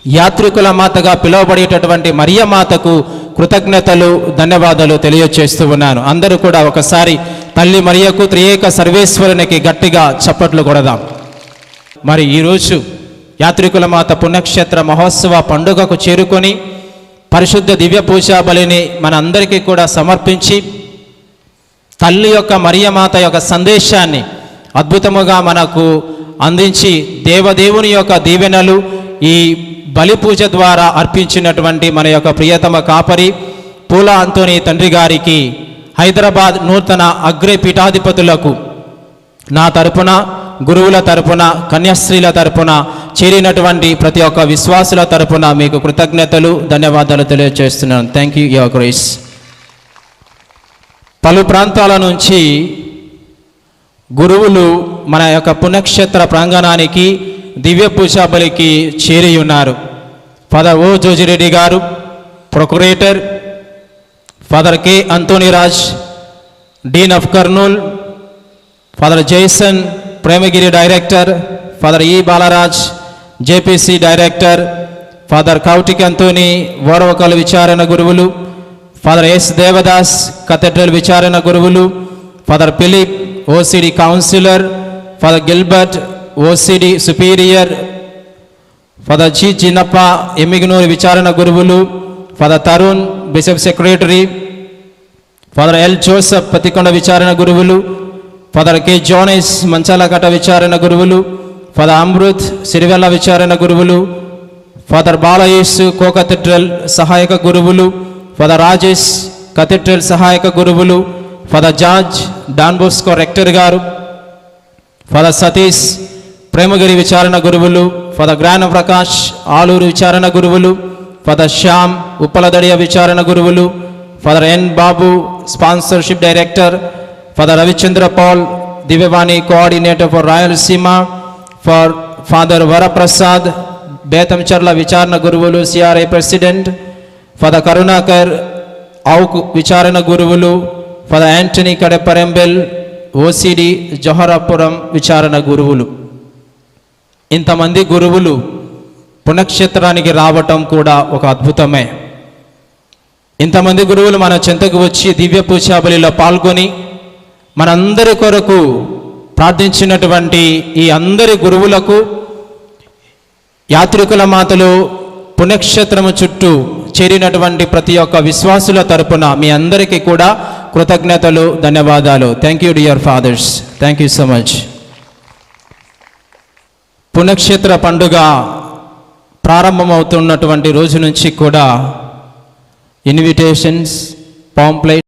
[SPEAKER 2] యాత్రికుల మాతగా పిలువబడేటటువంటి మరియ మాతకు కృతజ్ఞతలు, ధన్యవాదాలు తెలియజేస్తూ ఉన్నాను. అందరూ కూడా ఒకసారి తల్లి మరియకు, త్రియేక సర్వేశ్వరునికి గట్టిగా చప్పట్లు కొడదాం. మరి ఈరోజు యాత్రికుల మాత పుణ్యక్షేత్ర మహోత్సవ పండుగకు చేరుకొని పరిశుద్ధ దివ్య పూజా బలిని మన అందరికీ కూడా సమర్పించి తల్లి యొక్క మరియ మాత యొక్క సందేశాన్ని అద్భుతముగా మనకు అందించి దేవదేవుని యొక్క దీవెనలు ఈ బలి పూజ ద్వారా అర్పించినటువంటి మన యొక్క ప్రియతమ కాపరి పూల అంతోని తండ్రి గారికి, హైదరాబాద్ నూతన అగ్ర పీఠాధిపతులకు నా తరపున, గురువుల తరపున, కన్యాస్త్రీల తరపున, చేరినటువంటి ప్రతి ఒక్క విశ్వాసుల తరపున మీకు కృతజ్ఞతలు, ధన్యవాదాలు తెలియజేస్తున్నాను. Thank you, your grace. పలు ప్రాంతాల నుంచి గురువులు మన యొక్క పుణ్యక్షేత్ర ప్రాంగణానికి దివ్య పూజా బలికి చేరి ఉన్నారు. ఫాదర్ ఓ జోజిరెడ్డి గారు, procurator, father K Anthoniraj, dean of Kurnool, father Jason, Premagiri director, father E Balaraj, JPC director, father Koutik Anthony, Orvakal విచారణ గురువులు, ఫాదర్ ఎస్ దేవదాస్, కథెడ్రల్ విచారణ గురువులు, father Philip, OCD councillor, father Gilbert, OCD superior, father G Chinnappa, Emmiganur విచారణ గురువులు, father Tarun, bishop secretary, father L Joseph, Pathikonda విచారణ గురువులు, father K జోనెస్, మంచాలకట విచారణ గురువులు, ఫాదర్ అమృత్, సిరివెల్ల విచారణ గురువులు, ఫాదర్ బాలయేసు, కో కథెడ్రల్ సహాయక గురువులు, ఫాదర్ రాజేష్, కథెడ్రల్ సహాయక గురువులు, father George, Don Bosco rector garu, father Satish, Premagiri విచారణ గురువులు, ఫాదర్ గ్రాన ప్రకాష్, ఆలూరు విచారణ గురువులు, ఫాదర్ శ్యామ్, ఉప్పలదడియ విచారణ గురువులు, father N Babu, sponsorship director, father Ravichandra Paul, Divyavani coordinator for Rayalaseema, for father Varaprasad, Betamcherla విచారణ గురువులు, CRI president, father Karunakar, Owk విచారణ గురువులు, father Antony Kadeparambil, OCD Joharapuram విచారణ గురువులు. ఇంతమంది గురువులు పుణ్యక్షేత్రానికి రావటం కూడా ఒక అద్భుతమే. ఇంతమంది గురువులు మన చెంతకు వచ్చి దివ్య పూజా బలిలో పాల్గొని మనందరి కొరకు ప్రార్థించినటువంటి ఈ అందరి గురువులకు, యాత్రికుల మాతలు పుణ్యక్షేత్రము చుట్టూ చేరినటువంటి ప్రతి ఒక్క విశ్వాసుల తరపున మీ అందరికీ కూడా కృతజ్ఞతలు, ధన్యవాదాలు. Thank you dear fathers, thank you so much. పుణ్యక్షేత్ర పండుగ ప్రారంభమవుతున్నటువంటి రోజు నుంచి కూడా ఇన్విటేషన్స్, పాంప్లెట్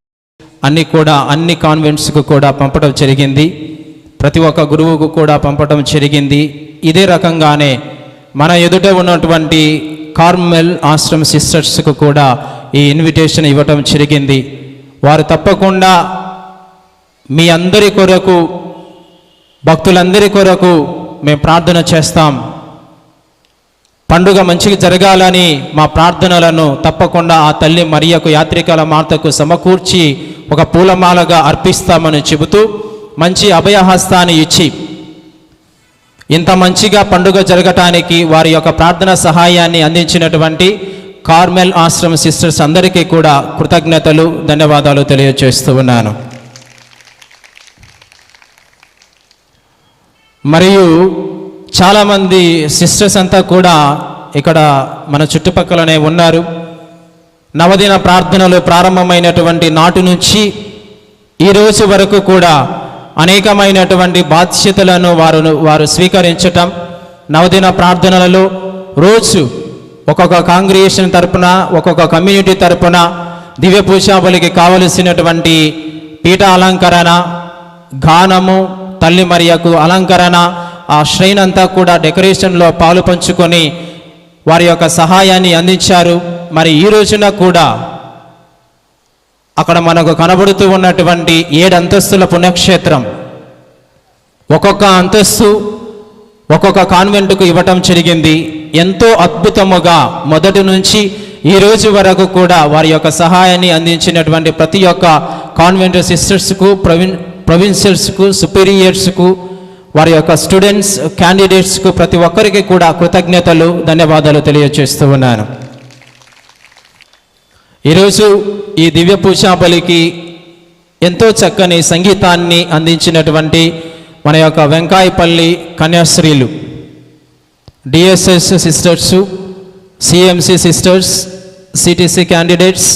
[SPEAKER 2] అన్నీ కూడా అన్ని కాన్వెంట్స్కు కూడా పంపడం జరిగింది. ప్రతి ఒక్క గురువుకు కూడా పంపడం జరిగింది. ఇదే రకంగానే మన ఎదుట ఉన్నటువంటి కార్మెల్ ఆశ్రమ సిస్టర్స్కు కూడా ఈ ఇన్విటేషన్ ఇవ్వటం జరిగింది. వారు తప్పకుండా మీ అందరి కొరకు, భక్తులందరి కొరకు మేము ప్రార్థన చేస్తాం. పండుగ మంచిగా జరగాలని మా ప్రార్థనలను తప్పకుండా ఆ తల్లి మరియకు, యాత్రికుల మాతకు సమకూర్చి ఒక పూలమాలగా అర్పిస్తామని చెబుతూ మంచి అభయహస్తాన్ని ఇచ్చి ఇంత మంచిగా పండుగ జరగటానికి వారి యొక్క ప్రార్థన సహాయాన్ని అందించినటువంటి కార్మెల్ ఆశ్రమ సిస్టర్స్ అందరికీ కూడా కృతజ్ఞతలు, ధన్యవాదాలు తెలియజేస్తూ ఉన్నాను. మరియు చాలామంది సిస్టర్స్ అంతా కూడా ఇక్కడ మన చుట్టుపక్కలనే ఉన్నారు. నవదిన ప్రార్థనలు ప్రారంభమైనటువంటి నాటి నుంచి ఈ రోజు వరకు కూడా అనేకమైనటువంటి బాధ్యతలను వారు స్వీకరించటం, నవదిన ప్రార్థనలలో రోజు ఒక్కొక్క కాంగ్రిగేషన్ తరపున, ఒక్కొక్క కమ్యూనిటీ తరపున దివ్య పూజా బలికి కావలసినటువంటి పీఠ అలంకరణ, గానము, తల్లి మరియకు అలంకరణ, ఆ శ్రేణి అంతా కూడా డెకరేషన్లో పాలు పంచుకొని వారి యొక్క సహాయాన్ని అందించారు. మరి ఈ రోజున కూడా అక్కడ మనకు కనబడుతూ ఉన్నటువంటి 7 అంతస్తుల పుణ్యక్షేత్రం, ఒక్కొక్క అంతస్తు ఒక్కొక్క కాన్వెంట్కు ఇవ్వటం జరిగింది. ఎంతో అద్భుతముగా మొదటి నుంచి ఈ రోజు వరకు కూడా వారి యొక్క సహాయాన్ని అందించినటువంటి ప్రతి ఒక్క కాన్వెంట్ సిస్టర్స్కు, ప్రొవిన్షియల్స్కు, సుపీరియర్స్కు, వారి యొక్క స్టూడెంట్స్, క్యాండిడేట్స్కు ప్రతి ఒక్కరికి కూడా కృతజ్ఞతలు, ధన్యవాదాలు తెలియజేస్తూ ఉన్నాను. ఈరోజు ఈ దివ్య పూజాబలికి ఎంతో చక్కని సంగీతాన్ని అందించినటువంటి మన యొక్క వెంకాయపల్లి కన్యాశ్రీలు, DSS sisters, CMC sisters, CTC candidates,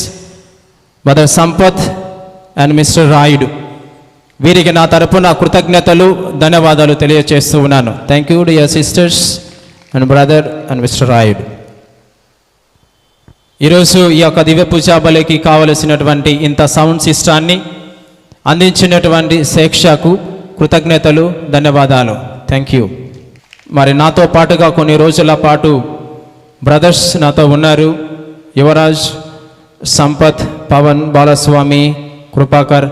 [SPEAKER 2] mother Sampath and mister Rayudu, వీరికి నా తరపున కృతజ్ఞతలు, ధన్యవాదాలు తెలియజేస్తూ ఉన్నాను. Thank you dear sisters and brother and mister Rayudu. ఈరోజు ఈ యొక్క దివ్య పూజాబలికి కావలసినటువంటి ఇంత సౌండ్ సిస్టాన్ని అందించినటువంటి శేక్షకు కృతజ్ఞతలు, ధన్యవాదాలు. Thank you. మరి నాతో పాటుగా కొన్ని రోజుల పాటు బ్రదర్స్ నాతో ఉన్నారు. యువరాజ్, సంపత్, పవన్, బాలస్వామి, కృపాకర్,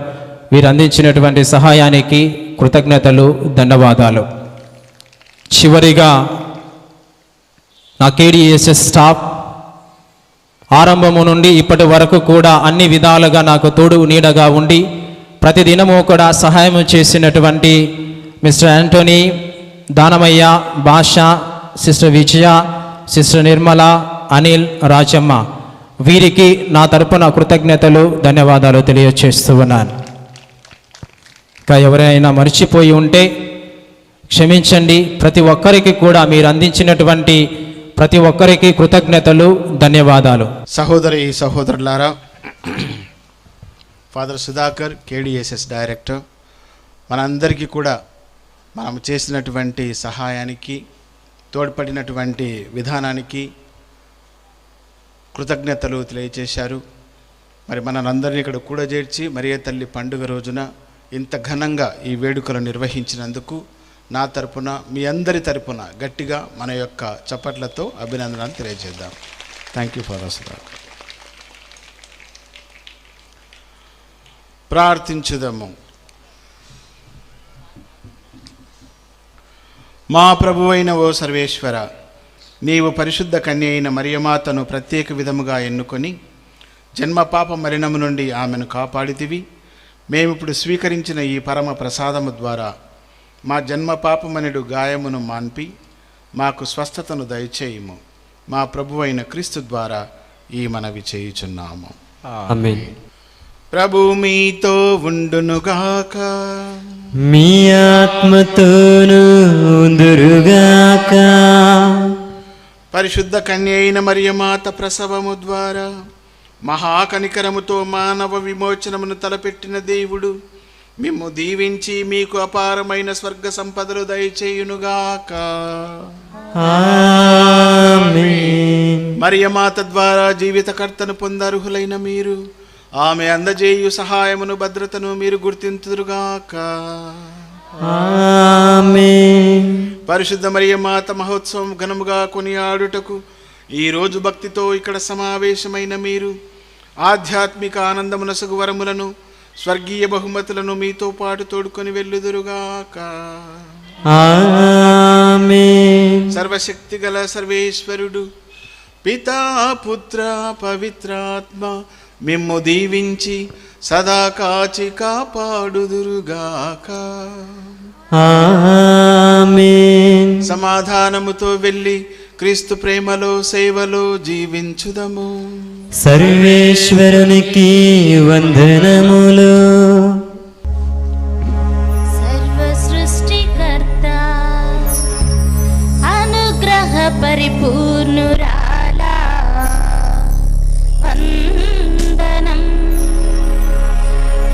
[SPEAKER 2] వీరు అందించినటువంటి సహాయానికి కృతజ్ఞతలు, ధన్యవాదాలు. చివరిగా నా కేడిఎస్ఎస్ స్టాఫ్ ఆరంభము నుండి ఇప్పటి వరకు కూడా అన్ని విధాలుగా నాకు తోడు నీడగా ఉండి ప్రతిదినము కూడా సహాయం చేసినటువంటి మిస్టర్ యాంటోనీ, దానమయ్య, భాష, సిస్టర్ విజయ, సిస్టర్ నిర్మల, అనిల్, రాజమ్మ, వీరికి నా తరపున కృతజ్ఞతలు, ధన్యవాదాలు తెలియజేస్తూ ఉన్నాను. ఇంకా ఎవరైనా మర్చిపోయి ఉంటే క్షమించండి. ప్రతి ఒక్కరికి కూడా మీరు అందించినటువంటి ప్రతి ఒక్కరికి కృతజ్ఞతలు, ధన్యవాదాలు.
[SPEAKER 3] సహోదరి సహోదరులారా, ఫాదర్ సుధాకర్, కేడిఎస్ఎస్ డైరెక్టర్, మనందరికీ కూడా మనం చేసినటువంటి సహాయానికి, తోడ్పడినటువంటి విధానానికి కృతజ్ఞతలు తెలియచేశారు. మరి మనందరినీ ఇక్కడ కూడా చేర్చి మరియ తల్లి పండుగ రోజున ఇంత ఘనంగా ఈ వేడుకలు నిర్వహించినందుకు నా తరపున, మీ అందరి తరపున గట్టిగా మన యొక్క చప్పట్లతో అభినందనలు తెలియజేద్దాం. Thank you father Sudhakar. ప్రార్థించుదాము. మా ప్రభువైన ఓ సర్వేశ్వర, నీవు పరిశుద్ధ కన్య అయిన మరియమాతను ప్రత్యేక విధముగా ఎన్నుకొని జన్మ పాప మరణము నుండి ఆమెను కాపాడితివి. మేమిప్పుడు స్వీకరించిన ఈ పరమ ప్రసాదము ద్వారా మా జన్మ పాపమనుడు గాయమును మాన్పి మాకు స్వస్థతను దయచేయుము. మా ప్రభువైన క్రీస్తు ద్వారా ఈ మనవి చేయుచున్నాము.
[SPEAKER 9] ఆమేన్.
[SPEAKER 3] ప్రభు మీతో ఉండునుగాక,
[SPEAKER 9] మీ ఆత్మతోను ఉందురుగాక.
[SPEAKER 3] పరిశుద్ధ కన్య అయిన మరియమాత ప్రసవము ద్వారా మహాకనికరముతో మానవ విమోచనమును తలపెట్టిన దేవుడు మిమ్ము దీవించి మీకు అపారమైన స్వర్గ సంపదలు దయచేయునుగాక.
[SPEAKER 9] ఆమేన్.
[SPEAKER 3] మరియమాత ద్వారా జీవితకర్తను పొందర్హులైన మీరు ఆమె అందజేయు సహాయమును, భద్రతను మీరు గుర్తింతురుగాక.
[SPEAKER 9] ఆమేన్.
[SPEAKER 3] పరిశుద్ధ మరియమాత మహోత్సవం ఘనముగా కొనియాడుటకు ఈరోజు భక్తితో ఇక్కడ సమావేశమైన మీరు ఆధ్యాత్మిక ఆనందమునసగు వరములను, స్వర్గీయ బహుమతులను మీతో పాటు తోడుకొని వెళ్ళుదురుగాక.
[SPEAKER 9] ఆమేన్.
[SPEAKER 3] సర్వశక్తి గల సర్వేశ్వరుడు పితా, పుత్ర, పవిత్రాత్మ మిమ్ము దీవించి సదా కాచి కాపాడుదురుగాక.
[SPEAKER 9] ఆమేన్.
[SPEAKER 3] సమాధానముతో వెళ్ళి క్రీస్తు ప్రేమలో, సేవలో జీవించుదము.
[SPEAKER 9] సర్వేశ్వరునికి వందనములు.
[SPEAKER 8] సర్వ సృష్టికర్త అనుగ్రహ పరిపూర్ణురాలా వందనం.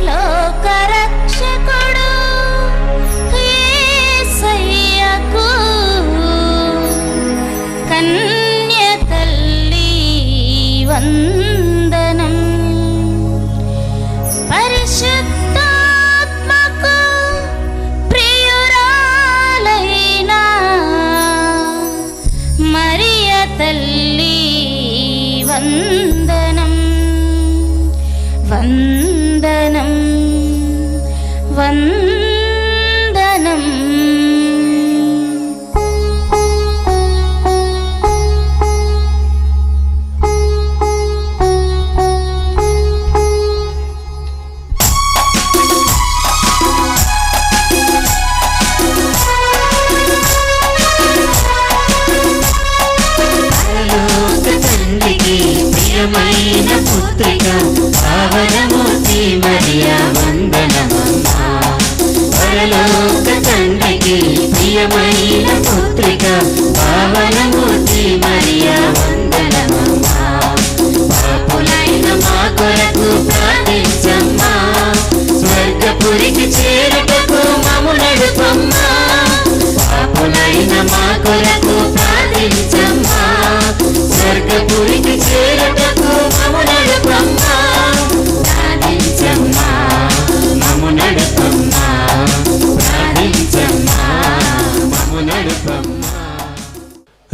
[SPEAKER 8] లోకరక్షకుడు యేసయ్యకు కన్య తల్లి వందనం. పరిశుద్ధాత్మకు ప్రియురాలైన మరియ తల్లి వందనం. వందనం వందనం.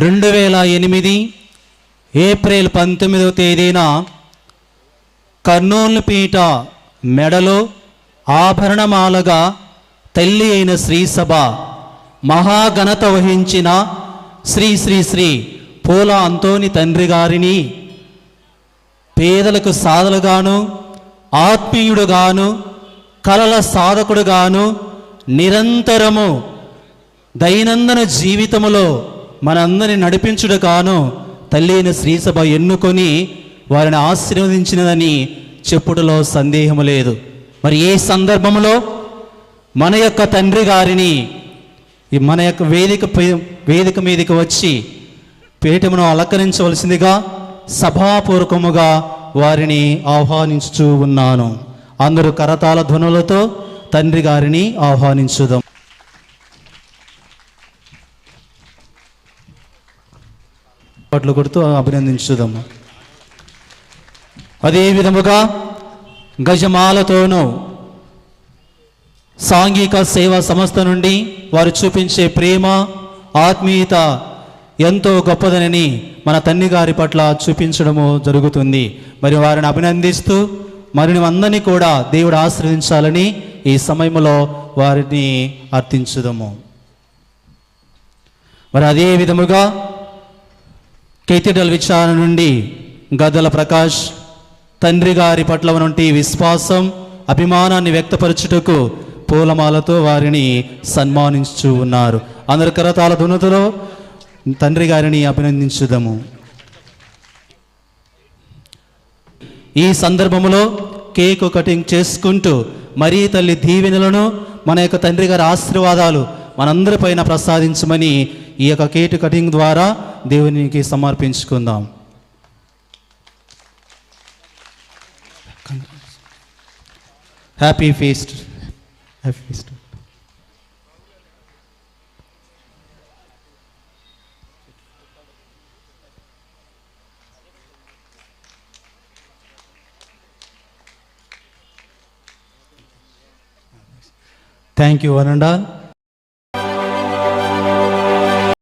[SPEAKER 11] 2008 ఏప్రిల్ 19వ తేదీన కర్నూలు పీఠ మెడలో ఆభరణమాలగా తల్లి అయిన శ్రీసభ మహాఘనత వహించిన శ్రీ శ్రీ శ్రీ పూల అంతోని తండ్రి గారిని పేదలకు సాధలుగాను, ఆత్మీయుడుగాను, కలల సాధకుడుగాను, నిరంతరము దైనందిన జీవితములో మనందరిని నడిపించుడుగాను తల్లి అయిన శ్రీసభ ఎన్నుకొని వారిని ఆశీర్వదించినదని చెప్పుటలో సందేహము లేదు. మరి ఏ సందర్భంలో మన యొక్క తండ్రి గారిని మన యొక్క వేదిక మీదకి వచ్చి పీఠమును అలంకరించవలసిందిగా సభాపూర్వకముగా వారిని ఆహ్వానించుచూ ఉన్నాను. అందరూ కరతాళ ధ్వనులతో తండ్రి గారిని ఆహ్వానించుదాం. పాటలు కొడుతూ అభినందించుదాము. అదే విధముగా గజమాలతోనూ సాంఘిక సేవా సంస్థ నుండి వారు చూపించే ప్రేమ, ఆత్మీయత ఎంతో గొప్పదనని మన తండ్రి గారి పట్ల చూపించడము జరుగుతుంది. మరి వారిని అభినందిస్తూ మరిని అందరినీ కూడా దేవుడు ఆశీర్వదించాలని ఈ సమయంలో వారిని అర్థించుదాము. మరి అదే విధముగా కేథీడ్రల్ విచారణ నుండి గద్దల ప్రకాష్ తండ్రి గారి పట్ల నుండి విశ్వాసం, అభిమానాన్ని వ్యక్తపరచుటకు పూలమాలతో వారిని సన్మానించు ఉన్నారు. అందరు కరతాళ ధ్వనులతో తండ్రి గారిని అభినందించుదాము. ఈ సందర్భంలో కేకు కటింగ్ చేసుకుంటూ మరీ తల్లి దీవెనలను, మన యొక్క తండ్రి గారి ఆశీర్వాదాలు మనందరిపైన ప్రసాదించమని ఈ యొక్క కేకు కటింగ్ ద్వారా దేవునికి సమర్పించుకుందాం. Happy feast. Happy feast. Thank you one and all.